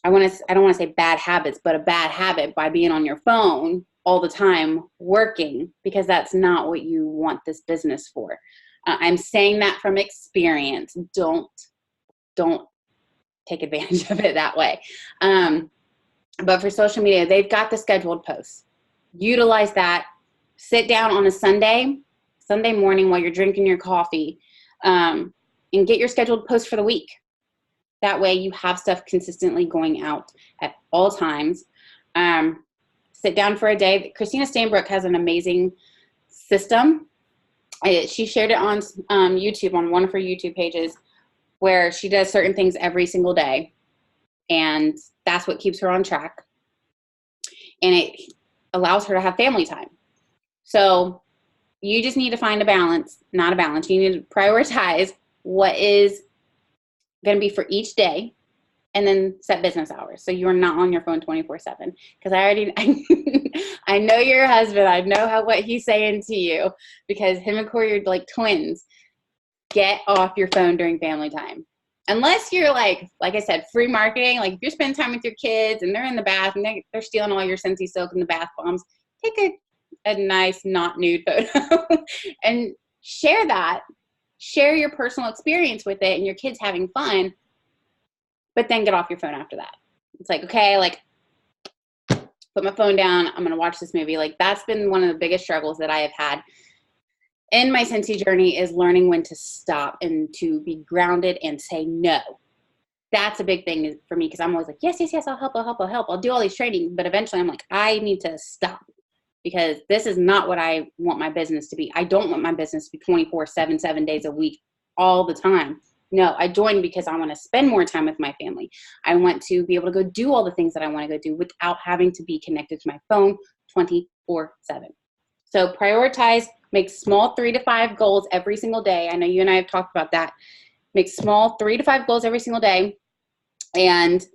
I don't want to say bad habits, but a bad habit by being on your phone all the time working, because that's not what you want this business for. I'm saying that from experience. Don't take advantage of it that way. But for social media, they've got the scheduled posts. Utilize that. Sit down on a Sunday morning while you're drinking your coffee, and get your scheduled posts for the week. That way you have stuff consistently going out at all times. Sit down for a day. Christina Stainbrook has an amazing system. She shared it on YouTube, on one of her YouTube pages, where she does certain things every single day. And that's what keeps her on track. And it allows her to have family time. So you just need to find a balance, not a balance. You need to prioritize what is going to be for each day, and then set business hours so you're not on your phone 24/7. Because I know your husband. I know what he's saying to you, because him and Corey are like twins. Get off your phone during family time. Unless you're like I said, free marketing. If you're spending time with your kids and they're in the bath and they're stealing all your Scentsy soap and the bath bombs, take a nice not nude photo and share that. Share your personal experience with it and your kids having fun, but then get off your phone after that. It's okay, put my phone down. I'm going to watch this movie. That's been one of the biggest struggles that I have had in my Scentsy journey, is learning when to stop and to be grounded and say no. that's a big thing for me because I'm always like, yes, I'll help. I'll do all these trainings. But eventually I'm like, I need to stop because this is not what I want my business to be. I don't want my business to be 24/7, 7 days a week, all the time. No, I joined because I want to spend more time with my family. I want to be able to go do all the things that I want to go do without having to be connected to my phone 24/7. So prioritize, make small 3 to 5 goals every single day. I know you and I have talked about that. Make small 3 to 5 goals every single day and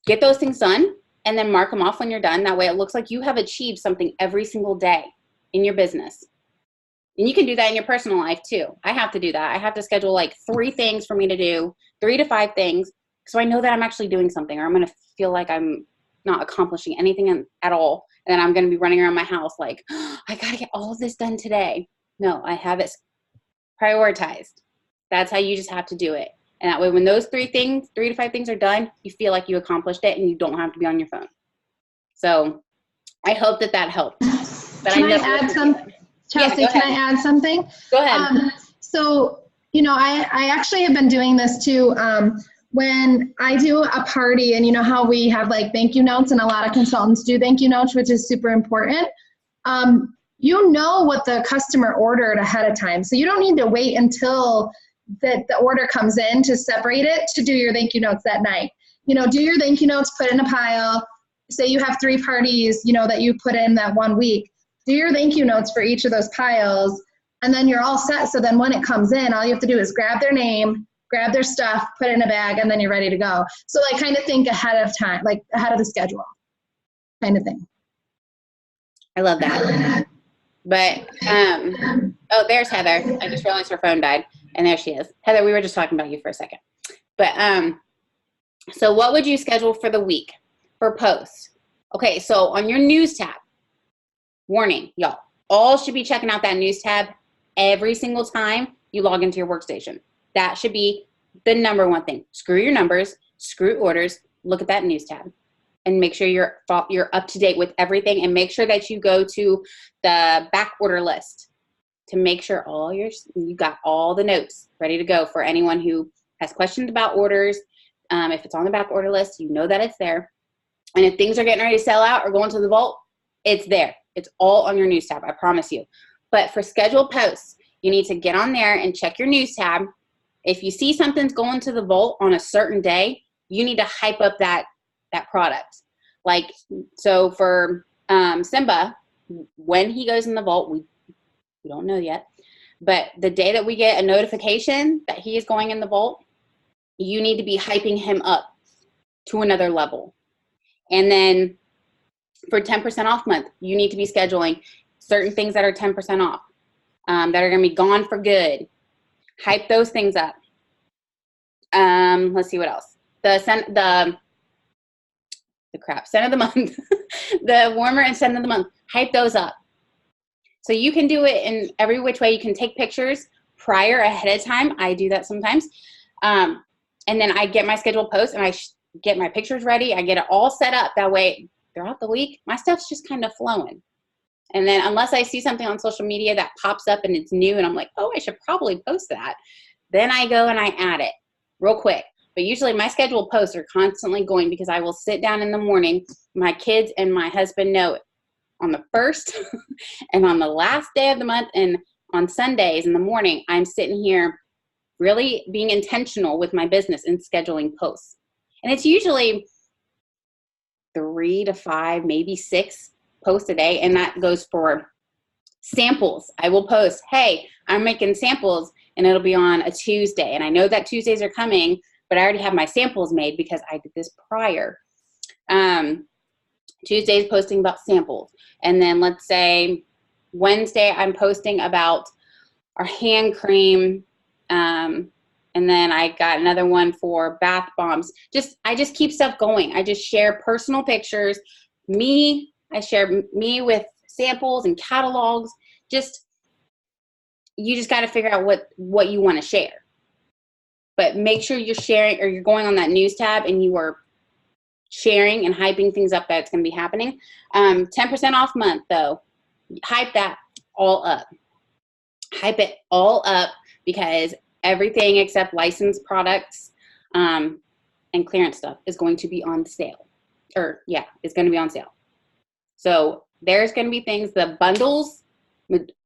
get those things done and then mark them off when you're done. That way it looks like you have achieved something every single day in your business. And you can do that in your personal life too. I have to do that. I have to schedule like 3 things for me to do, 3 to 5 things, so I know that I'm actually doing something, or I'm going to feel like I'm not accomplishing anything at all. And then I'm going to be running around my house like, oh, I got to get all of this done today. No, I have it prioritized. That's how you just have to do it. And that way, when those 3 to 5 things are done, you feel like you accomplished it and you don't have to be on your phone. So I hope that helped. But Can I add something? Chelsea, Yeah, can I add something? Go ahead. So, I actually have been doing this too. When I do a party, and you know how we have like thank you notes, and a lot of consultants do thank you notes, which is super important. You know what the customer ordered ahead of time. So you don't need to wait until the order comes in to separate it to do your thank you notes that night. Do your thank you notes, put in a pile. Say you have 3 parties, that you put in that 1 week. Do your thank you notes for each of those piles, and then you're all set. So then when it comes in, all you have to do is grab their name, grab their stuff, put it in a bag, and then you're ready to go. So like kind of think ahead of time, like ahead of the schedule kind of thing. I love that. But, oh, there's Heather. I just realized her phone died. And there she is. Heather, we were just talking about you for a second. But, so what would you schedule for the week for posts? Okay, so on your news tab, warning, y'all, all should be checking out that news tab every single time you log into your workstation. That should be the number one thing. Screw your numbers, screw orders, look at that news tab. And make sure you're up to date with everything, and make sure that you go to the back order list to make sure you got all the notes ready to go for anyone who has questions about orders. If it's on the back order list, you know that it's there. And if things are getting ready to sell out or going to the vault, it's there. It's all on your news tab, I promise you. But for scheduled posts, you need to get on there and check your news tab. If you see something's going to the vault on a certain day, you need to hype up that product. Like, so for Simba, when he goes in the vault, we don't know yet, but the day that we get a notification that he is going in the vault, you need to be hyping him up to another level. And then for 10% off month, you need to be scheduling certain things that are 10% off, that are going to be gone for good. Hype those things up. Let's see what else. Scent of the month, the warmer and scent of the month, hype those up. So you can do it in every which way. You can take pictures prior ahead of time. I do that sometimes. And then I get my scheduled posts and I get my pictures ready. I get it all set up. That way throughout the week, my stuff's just kind of flowing. And then unless I see something on social media that pops up and it's new and I'm like, oh, I should probably post that, then I go and I add it real quick. But usually my scheduled posts are constantly going because I will sit down in the morning. My kids and my husband know it. On the first and on the last day of the month and on Sundays in the morning, I'm sitting here really being intentional with my business and scheduling posts. And it's usually 3 to 5, maybe 6 posts a day. And that goes for samples. I will post, hey, I'm making samples, and it'll be on a Tuesday. And I know that Tuesdays are coming, but I already have my samples made because I did this prior. Tuesday's posting about samples. And then let's say Wednesday, I'm posting about our hand cream. And then I got another one for bath bombs. I just keep stuff going. I just share personal pictures. I share me with samples and catalogs. You just got to figure out what you want to share. But make sure you're sharing, or you're going on that news tab and you are sharing and hyping things up that's going to be happening. 10% off month though, hype that all up. Hype it all up, because everything except licensed products and clearance stuff is going to be on sale. It's going to be on sale. So there's going to be things, the bundles,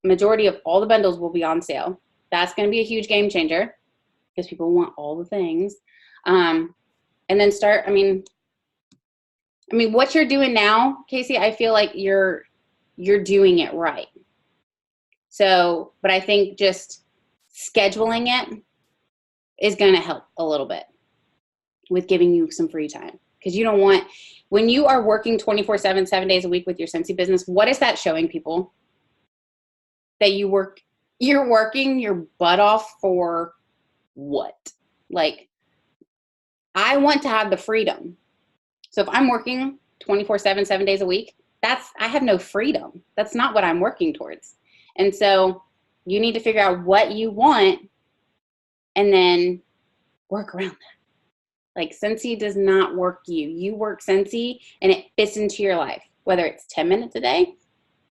majority of all the bundles will be on sale. That's going to be a huge game changer because people want all the things. And then start, I mean, what you're doing now, Casey, I feel like you're doing it right. So, but I think just scheduling it is going to help a little bit with giving you some free time. Because you don't want, when you are working 24/7, 7 days a week with your Scentsy business, what is that showing people? That you're working your butt off for what? Like, I want to have the freedom. So if I'm working 24/7, 7 days a week, I have no freedom. That's not what I'm working towards. And so you need to figure out what you want and then work around that. Like, Scentsy does not work you. You work Scentsy and it fits into your life, whether it's 10 minutes a day,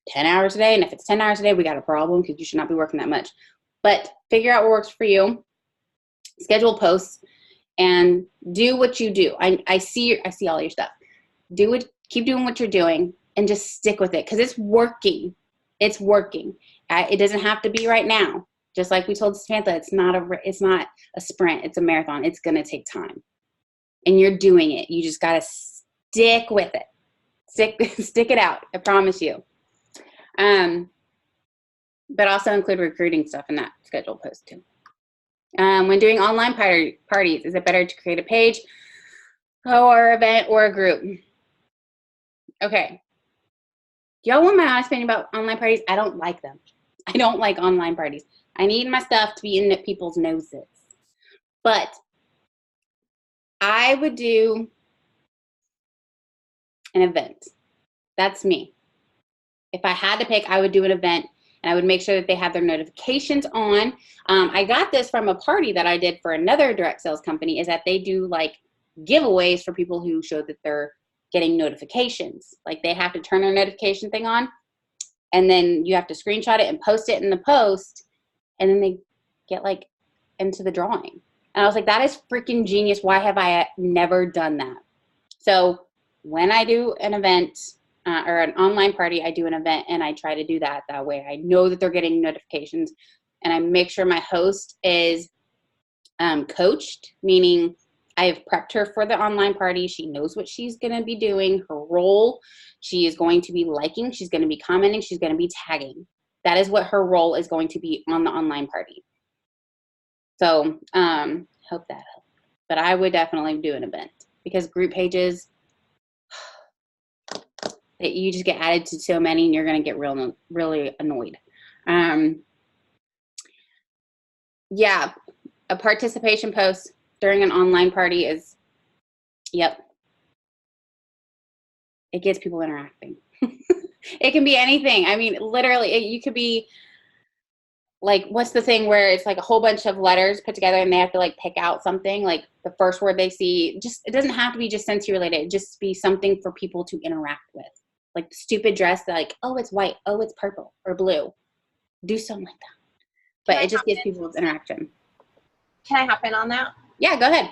10 hours a day. And if it's 10 hours a day, we got a problem because you should not be working that much. But figure out what works for you, schedule posts, and do what you do. I see all your stuff. Do it. Keep doing what you're doing and just stick with it because it's working. It's working. It doesn't have to be right now. Just like we told Samantha, it's not a sprint. It's a marathon. It's going to take time. And you're doing it. You just got to stick with it. Stick it out. I promise you. But also include recruiting stuff in that schedule post too. When doing online parties, is it better to create a page or event or a group? Okay. Y'all want my honest opinion about online parties? I don't like them. I don't like online parties. I need my stuff to be in people's noses. But I would do an event. That's me. If I had to pick, I would do an event and I would make sure that they have their notifications on. I got this from a party that I did for another direct sales company, is that they do like giveaways for people who show that they're getting notifications. Like, they have to turn their notification thing on and then you have to screenshot it and post it in the post and then they get like into the drawing. And I was like, that is freaking genius. Why have I never done that? So when I do an event or an online party, I do an event and I try to do that way. I know that they're getting notifications and I make sure my host is coached, meaning I have prepped her for the online party. She knows what she's going to be doing, her role. She is going to be liking, she's going to be commenting, she's going to be tagging. That is what her role is going to be on the online party. So hope that helps. But I would definitely do an event because group pages, that you just get added to so many and you're going to get really annoyed. Yeah, a participation post during an online party is, yep. It gets people interacting. It can be anything. I mean, literally, you could be like, what's the thing where it's like a whole bunch of letters put together and they have to like pick out something, like the first word they see. Just, it doesn't have to be just Scentsy related. Just be something for people to interact with. Like the stupid dress, like, oh, it's white, oh, it's purple or blue. Do something like that. But it just gives people interaction. Can I hop in on that? Yeah, go ahead.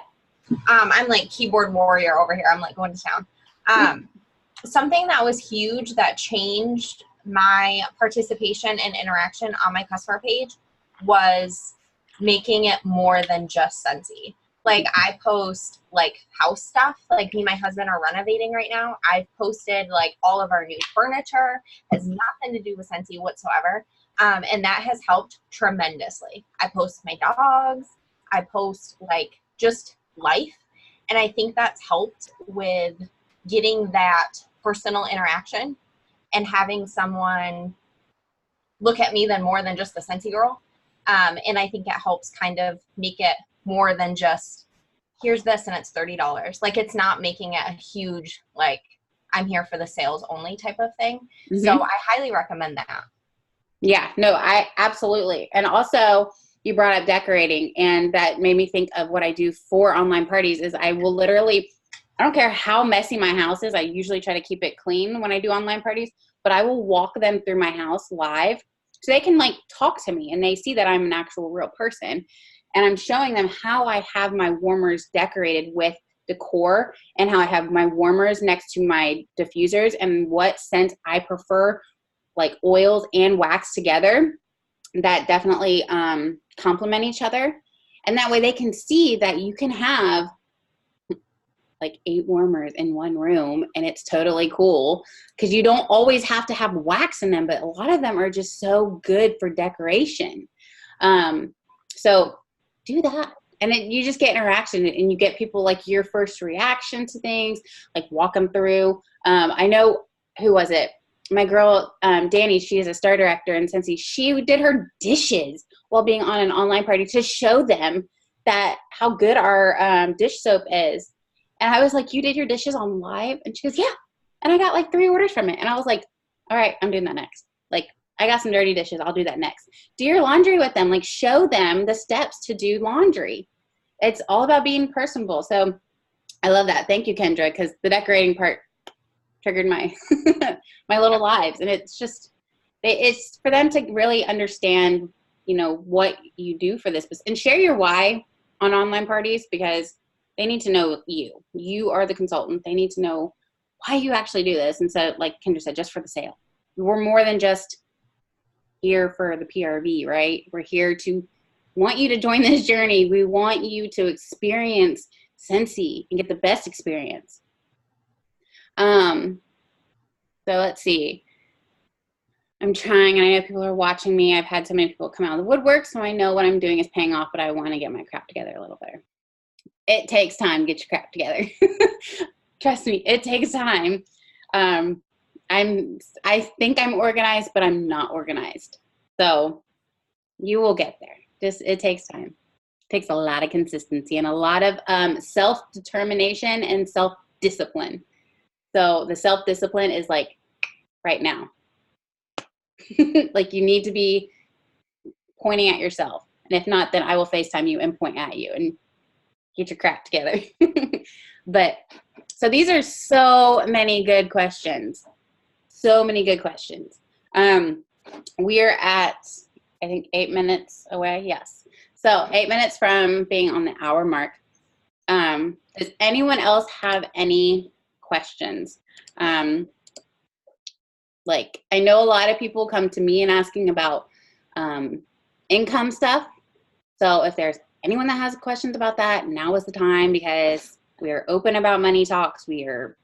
I'm like keyboard warrior over here. I'm like going to town. Something that was huge that changed my participation and interaction on my customer page was making it more than just Scentsy. Like, I post like house stuff. Like, me and my husband are renovating right now. I've posted like all of our new furniture. Has nothing to do with Scentsy whatsoever. And that has helped tremendously. I post my dogs. I post like just life. And I think that's helped with getting that personal interaction and having someone look at me more than just the Scentsy girl. And I think it helps kind of make it more than just, here's this and it's $30. Like, it's not making it a huge, like, I'm here for the sales only type of thing. Mm-hmm. So I highly recommend that. Yeah, no, I absolutely. And also, you brought up decorating, and that made me think of what I do for online parties is I will literally, I don't care how messy my house is. I usually try to keep it clean when I do online parties, but I will walk them through my house live so they can like talk to me and they see that I'm an actual real person. And I'm showing them how I have my warmers decorated with decor and how I have my warmers next to my diffusers and what scent I prefer, like oils and wax together, that definitely complement each other. And that way they can see that you can have like 8 warmers in one room and it's totally cool, because you don't always have to have wax in them, but a lot of them are just so good for decoration. So do that. And you just get interaction and you get people like your first reaction to things, like walk them through. I know, who was it? My girl, Danny, she is a star director in Scentsy. She did her dishes while being on an online party to show them that how good our dish soap is. And I was like, you did your dishes on live? And she goes, yeah. And I got like 3 orders from it. And I was like, all right, I'm doing that next. Like, I got some dirty dishes. I'll do that next. Do your laundry with them. Like, show them the steps to do laundry. It's all about being personable. So I love that. Thank you, Kendra, because the decorating part triggered my my little lives. And it's just, it's for them to really understand, you know, what you do for this. And share your why on online parties, because they need to know you. You are the consultant. They need to know why you actually do this instead of, like Kendra said, just for the sale. We're more than just here for the PRV, right? We're here to want you to join this journey. We want you to experience Scentsy and get the best experience. So let's see. I'm trying, and I know people are watching me. I've had so many people come out of the woodwork, so I know what I'm doing is paying off, but I want to get my crap together a little better. It takes time to get your crap together. Trust me, it takes time. I think I'm organized, but I'm not organized. So you will get there. It takes time. It takes a lot of consistency and a lot of self-determination and self-discipline. So the self-discipline is like right now. Like, you need to be pointing at yourself. And if not, then I will FaceTime you and point at you and get your crap together. But so these are so many good questions. So many good questions. We're at, I think, 8 minutes away. Yes. So 8 minutes from being on the hour mark. Does anyone else have any questions? Like, I know a lot of people come to me and asking about income stuff. So if there's anyone that has questions about that, now is the time, because we are open about money talks. We're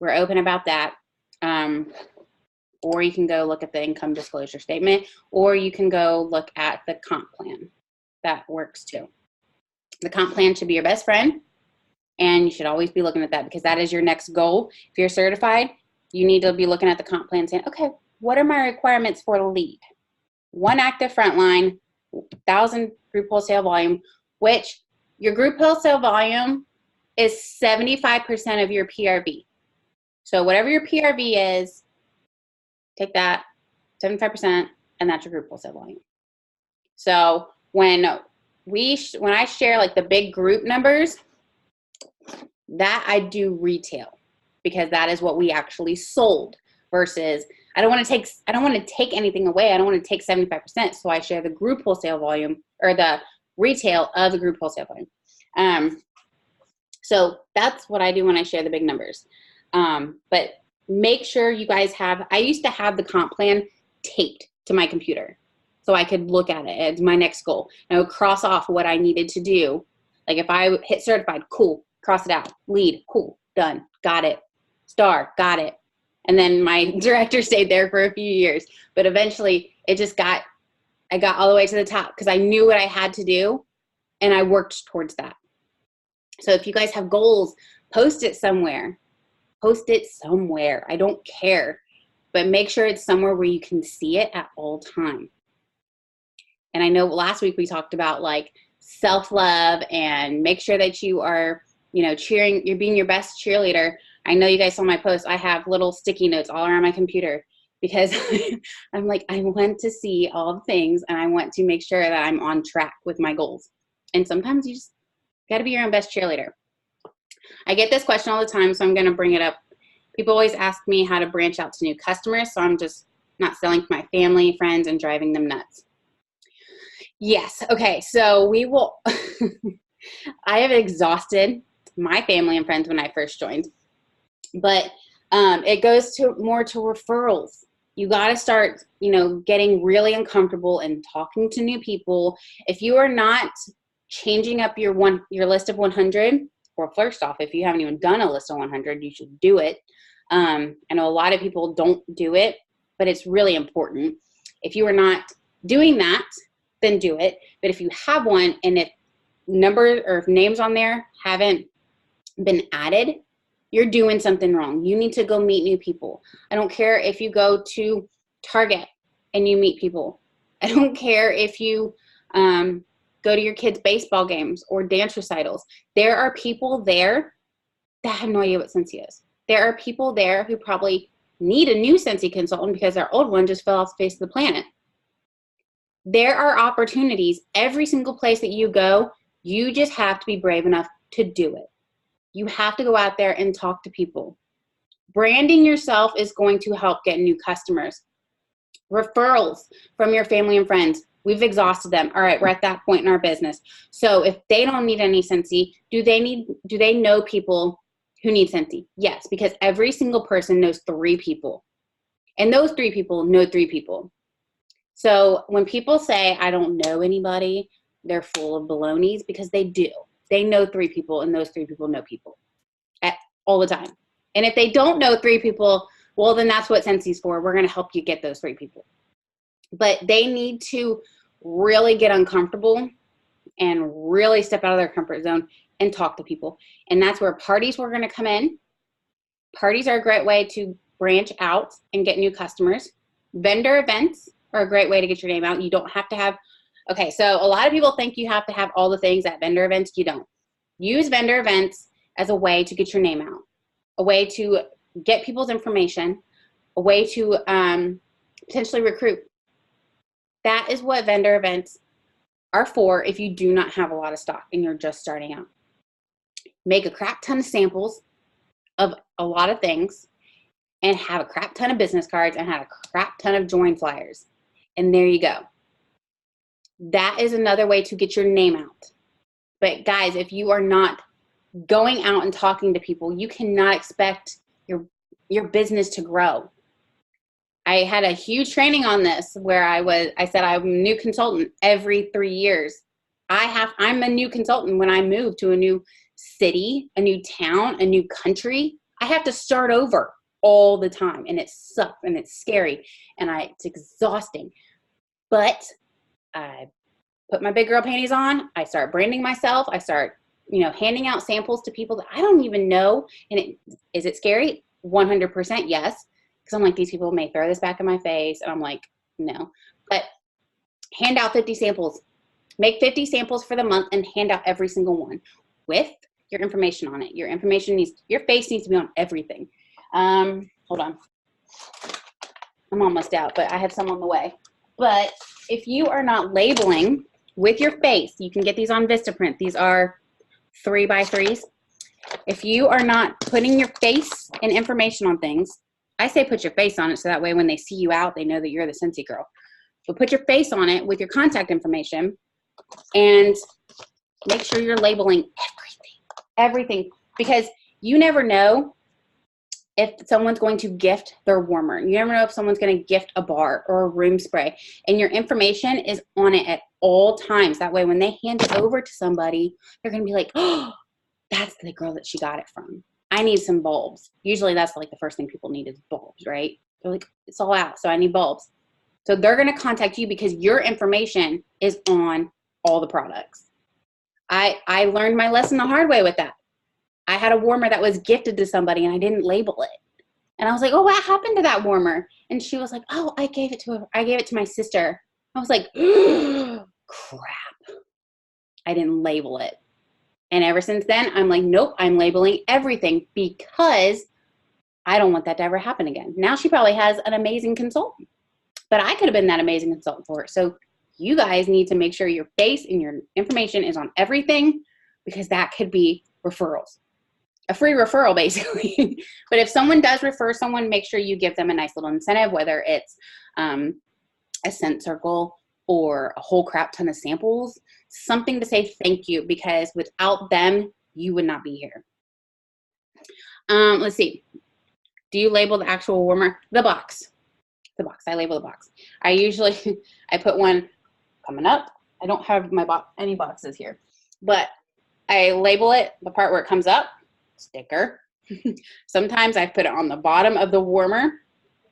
open about that. Or you can go look at the income disclosure statement, or you can go look at the comp plan. That works too. The comp plan should be your best friend, and you should always be looking at that, because that is your next goal. If you're certified, you need to be looking at the comp plan saying, okay, what are my requirements for the lead? 1 active frontline, 1,000 group wholesale volume, which your group wholesale volume is 75% of your PRV. So whatever your PRV is, take that 75%, and that's your group wholesale volume. So when I share like the big group numbers, that I do retail, because that is what we actually sold, versus I don't want to take anything away. I don't want to take 75%. So I share the group wholesale volume, or the retail of the group wholesale volume. So that's what I do when I share the big numbers. But make sure you guys I used to have the comp plan taped to my computer so I could look at it as my next goal. And I would cross off what I needed to do. Like, if I hit certified, cool, cross it out. Lead, cool, done, got it. Star, got it. And then my director stayed there for a few years. But eventually I got all the way to the top, because I knew what I had to do and I worked towards that. So if you guys have goals, post it somewhere. Post it somewhere. I don't care. But make sure it's somewhere where you can see it at all time. And I know last week we talked about like self-love, and make sure that you are, cheering, you're being your best cheerleader. I know you guys saw my post. I have little sticky notes all around my computer, because I'm like, I want to see all the things, and I want to make sure that I'm on track with my goals. And sometimes you just got to be your own best cheerleader. I get this question all the time, so I'm going to bring it up. People always ask me how to branch out to new customers, so I'm just not selling to my family, friends, and driving them nuts. Yes. Okay. So we will, I have exhausted my family and friends when I first joined. But it goes to more to referrals. You got to start, getting really uncomfortable and talking to new people. If you are not changing up your list of 100, or first off, if you haven't even done a list of 100, you should do it. I know a lot of people don't do it, but it's really important. If you are not doing that, then do it. But if you have one and if numbers or if names on there haven't been added, you're doing something wrong. You need to go meet new people. I don't care if you go to Target and you meet people. I don't care if you go to your kids' baseball games or dance recitals. There are people there that have no idea what Scentsy is. There are people there who probably need a new Scentsy consultant because their old one just fell off the face of the planet. There are opportunities every single place that you go. You just have to be brave enough to do it. You have to go out there and talk to people. Branding yourself is going to help get new customers. Referrals from your family and friends. We've exhausted them. All right, we're at that point in our business. So if they don't need any Scentsy, do they know people who need Scentsy? Yes, because every single person knows 3 people. And those 3 people know 3 people. So when people say, I don't know anybody, they're full of balonies, because they do. They know 3 people, and those 3 people know people all the time. And if they don't know 3 people, well, then that's what Scentsy's for. We're going to help you get those 3 people. But they need to really get uncomfortable and really step out of their comfort zone and talk to people. And that's where parties were going to come in. Parties are a great way to branch out and get new customers. Vendor events are a great way to get your name out. You don't have to have, okay, so a lot of people think you have to have all the things at vendor events. You don't. Use vendor events as a way to get your name out, a way to get people's information, a way to potentially recruit. That is what vendor events are for if you do not have a lot of stock and you're just starting out. Make a crap ton of samples of a lot of things and have a crap ton of business cards and have a crap ton of join flyers. And there you go. That is another way to get your name out. But guys, if you are not going out and talking to people, you cannot expect your business to grow. I had a huge training on this where I said I'm a new consultant every 3 years. I'm a new consultant when I move to a new city, a new town, a new country. I have to start over all the time, and it sucks and it's scary and it's exhausting. But I put my big girl panties on. I start branding myself. I start, handing out samples to people that I don't even know. And is it scary? 100% yes. Because I'm like, these people may throw this back in my face. And I'm like, no. But hand out 50 samples. Make 50 samples for the month and hand out every single one with your information on it. Your face needs to be on everything. Hold on. I'm almost out, but I have some on the way. But if you are not labeling with your face, you can get these on Vistaprint. These are 3x3s. If you are not putting your face and information on things, I say put your face on it so that way when they see you out, they know that you're the Scentsy girl. But put your face on it with your contact information and make sure you're labeling everything. Because you never know if someone's going to gift their warmer. You never know if someone's going to gift a bar or a room spray. And your information is on it at all times. That way when they hand it over to somebody, they're going to be like, oh, that's the girl that she got it from. I need some bulbs. Usually that's like the first thing people need is bulbs, right? They're like, it's all out, so I need bulbs. So they're going to contact you because your information is on all the products. I learned my lesson the hard way with that. I had a warmer that was gifted to somebody and I didn't label it. And I was like, oh, what happened to that warmer? And she was like, oh, I gave it to my sister. I was like, crap. I didn't label it. And ever since then, I'm like, nope, I'm labeling everything because I don't want that to ever happen again. Now she probably has an amazing consultant, but I could have been that amazing consultant for her. So you guys need to make sure your face and your information is on everything because that could be referrals. A free referral, basically. But if someone does refer someone, make sure you give them a nice little incentive, whether it's a scent circle or a whole crap ton of samples, something to say thank you, because without them you would not be here. Let's see. Do you label the actual warmer? The box. The box. I label the box. I usually, I put one coming up. I don't have any boxes here, but I label it, the part where it comes up, sticker. Sometimes I put it on the bottom of the warmer.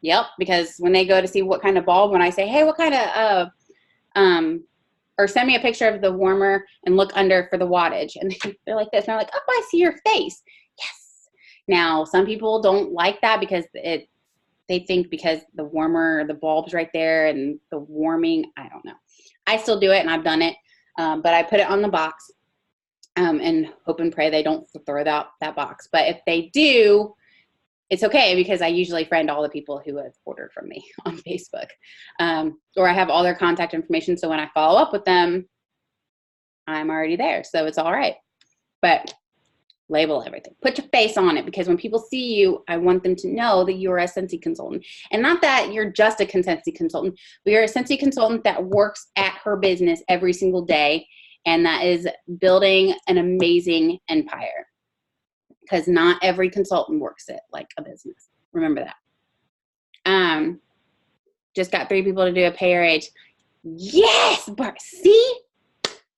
Yep, because when they go to see what kind of bulb, when I say, hey, what kind of, or send me a picture of the warmer and look under for the wattage. And they're like this, and they're like, oh, I see your face. Yes. Now, some people don't like that because they think because the warmer, the bulb's right there and the warming, I don't know. I still do it, and I've done it, but I put it on the box. And hope and pray they don't throw out that box. But if they do, it's okay because I usually friend all the people who have ordered from me on Facebook. Or I have all their contact information, so when I follow up with them, I'm already there. So it's all right. But label everything. Put your face on it, because when people see you, I want them to know that you're a Scentsy consultant. And not that you're just a Scentsy consultant, but you're a Scentsy consultant that works at her business every single day, and that is building an amazing empire. Because not every consultant works it like a business. Remember that. Just got 3 people to do a pay your age. Yes, Bart. See?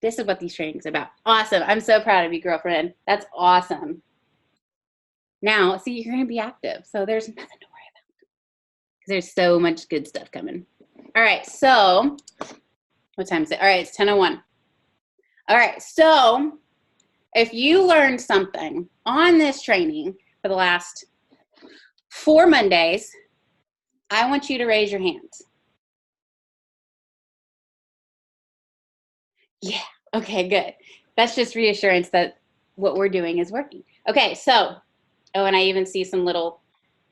This is what these trainings are about. Awesome. I'm so proud of you, girlfriend. That's awesome. Now, see, you're going to be active. So there's nothing to worry about. Because there's so much good stuff coming. All right. So what time is it? All right. It's 10:01. All right. So if you learned something on this training for the last 4 Mondays, I want you to raise your hands. Yeah. Okay, good. That's just reassurance that what we're doing is working. Okay, so, oh, and I even see some little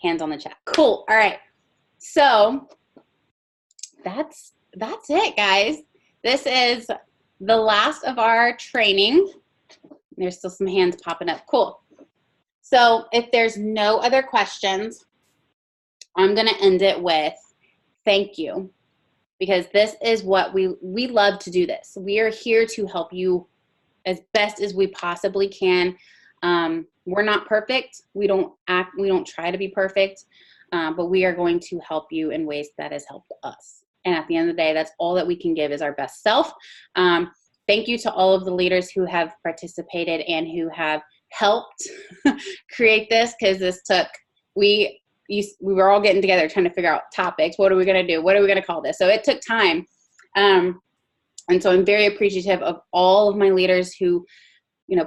hands on the chat. Cool. All right. So that's it, guys. This is the last of our training. There's still some hands popping up. Cool. So if there's no other questions, I'm going to end it with thank you. Because this is what we love to do this. We are here to help you as best as we possibly can. We're not perfect. We don't try to be perfect, but we are going to help you in ways that has helped us. And at the end of the day, that's all that we can give is our best self. Thank you to all of the leaders who have participated and who have helped create this, because this took, we were all getting together trying to figure out topics. What are we going to do? What are we going to call this? So it took time. And so I'm very appreciative of all of my leaders who,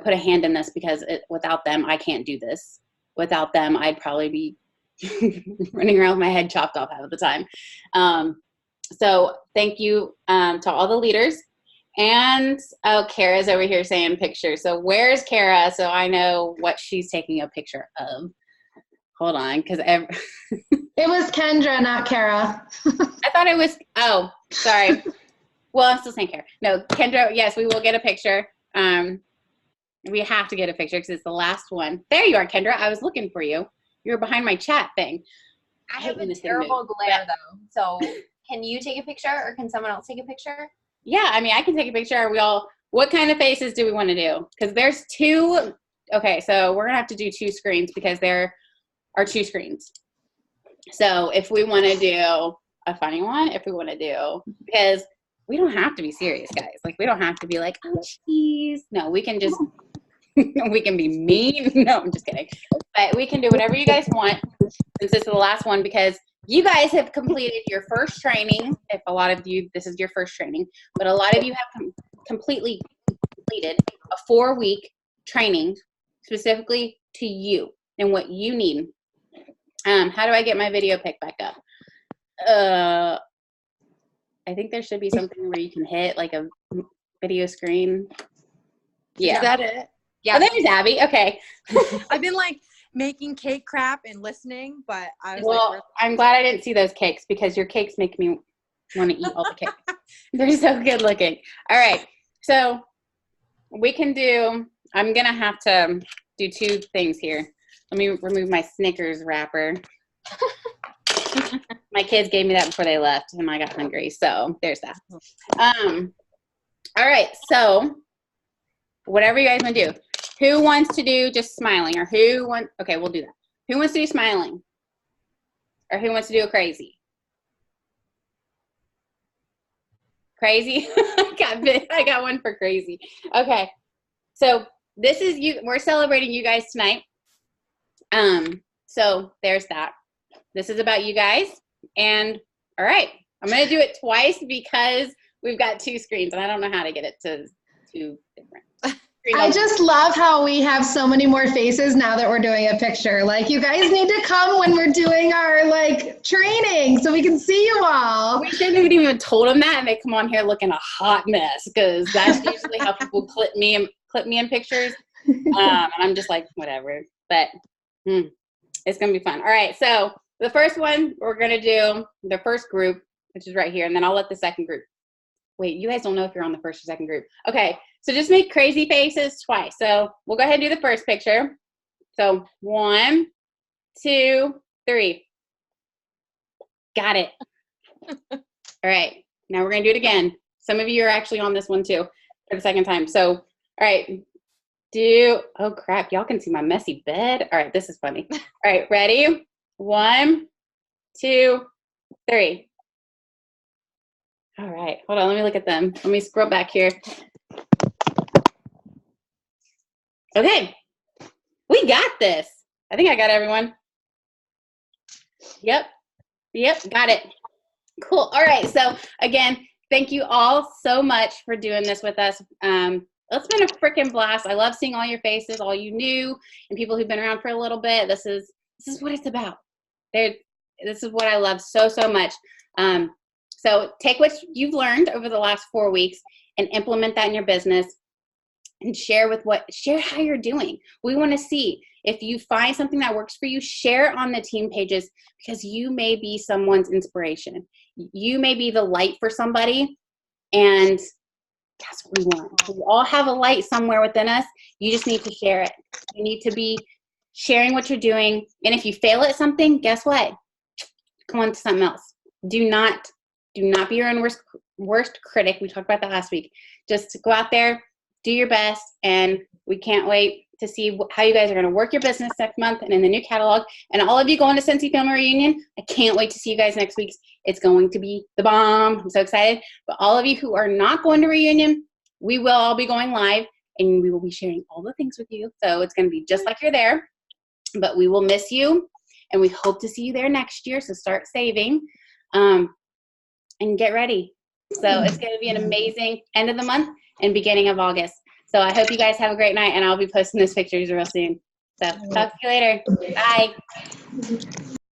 put a hand in this, because without them, I can't do this. Without them, I'd probably be running around with my head chopped off half of the time. So thank you to all the leaders. And, oh, Kara's over here saying pictures. So where's Kara? So I know what she's taking a picture of. Hold on, because it was Kendra, not Kara. I thought it was, oh, sorry. Well, I'm still saying Kara. No, Kendra, yes, we will get a picture. We have to get a picture because it's the last one. There you are, Kendra. I was looking for you. You were behind my chat thing. I have a terrible glare, though. So can you take a picture, or can someone else take a picture? Yeah, I mean, I can take a picture. What kind of faces do we want to do? Because there's 2. Okay, so we're going to have to do 2 screens because there are 2 screens. So if we want to do a funny one, because we don't have to be serious, guys. Like, we don't have to be like, oh, jeez. No, we can just, we can be mean. No, I'm just kidding. But we can do whatever you guys want, since this is the last one, because you guys have completed your first training. If a lot of you, this is your first training, but a lot of you have completely completed a 4-week training specifically to you and what you need. How do I get my video pick back up? I think there should be something where you can hit like a video screen. Yeah. Is that it? Yeah. Oh, there's Abby. Okay. I've been like making cake crap and listening, but I was I'm glad I didn't see those cakes, because your cakes make me want to eat all the cake. They're so good looking. All right. So we can do, I'm going to have to do 2 things here. Let me remove my Snickers wrapper. My kids gave me that before they left, and I got hungry. So there's that. All right. So whatever you guys want to do. Who wants to do just smiling? Or okay, we'll do that. Who wants to do smiling? Or who wants to do a crazy? Crazy? I got one for crazy. Okay. So this is you. We're celebrating you guys tonight. So there's that. This is about you guys. And all right, I'm going to do it twice because we've got 2 screens and I don't know how to get it to 2 different. I just love how we have so many more faces now that we're doing a picture. Like, you guys need to come when we're doing our like training so we can see you all. We shouldn't have even told them that, and they come on here looking a hot mess because that's usually how people clip me in pictures. And I'm just like, whatever. But it's gonna be fun. All right, so the first one we're gonna do the first group, which is right here, and then I'll let the second group. Wait, you guys don't know if you're on the first or second group. Okay, so just make crazy faces twice. So we'll go ahead and do the first picture. So 1, 2, 3. Got it. All right, now we're gonna do it again. Some of you are actually on this one too for the second time. So, all right, oh crap, y'all can see my messy bed. All right, this is funny. All right, ready? 1, 2, 3. All right, hold on, let me look at them. Let me scroll back here. Okay, we got this. I think I got everyone. Yep, got it. Cool, all right, so again, thank you all so much for doing this with us. It's been a freaking blast. I love seeing all your faces, all you new, and people who've been around for a little bit. This is what it's about. This is what I love so much. So take what you've learned over the last 4 weeks and implement that in your business and share how you're doing. We want to see if you find something that works for you, share it on the team pages because you may be someone's inspiration. You may be the light for somebody, and that's what we want. We all have a light somewhere within us. You just need to share it. You need to be sharing what you're doing. And if you fail at something, guess what? Come on to something else. Do not be your own worst critic. We talked about that last week. Just go out there, do your best, and we can't wait to see how you guys are going to work your business next month and in the new catalog. And all of you going to Scentsy Family Reunion, I can't wait to see you guys next week. It's going to be the bomb. I'm so excited. But all of you who are not going to Reunion, we will all be going live, and we will be sharing all the things with you. So it's going to be just like you're there, but we will miss you, and we hope to see you there next year. So start saving. And get ready. So it's going to be an amazing end of the month and beginning of August. So I hope you guys have a great night, and I'll be posting those pictures real soon. So talk to you later. Bye.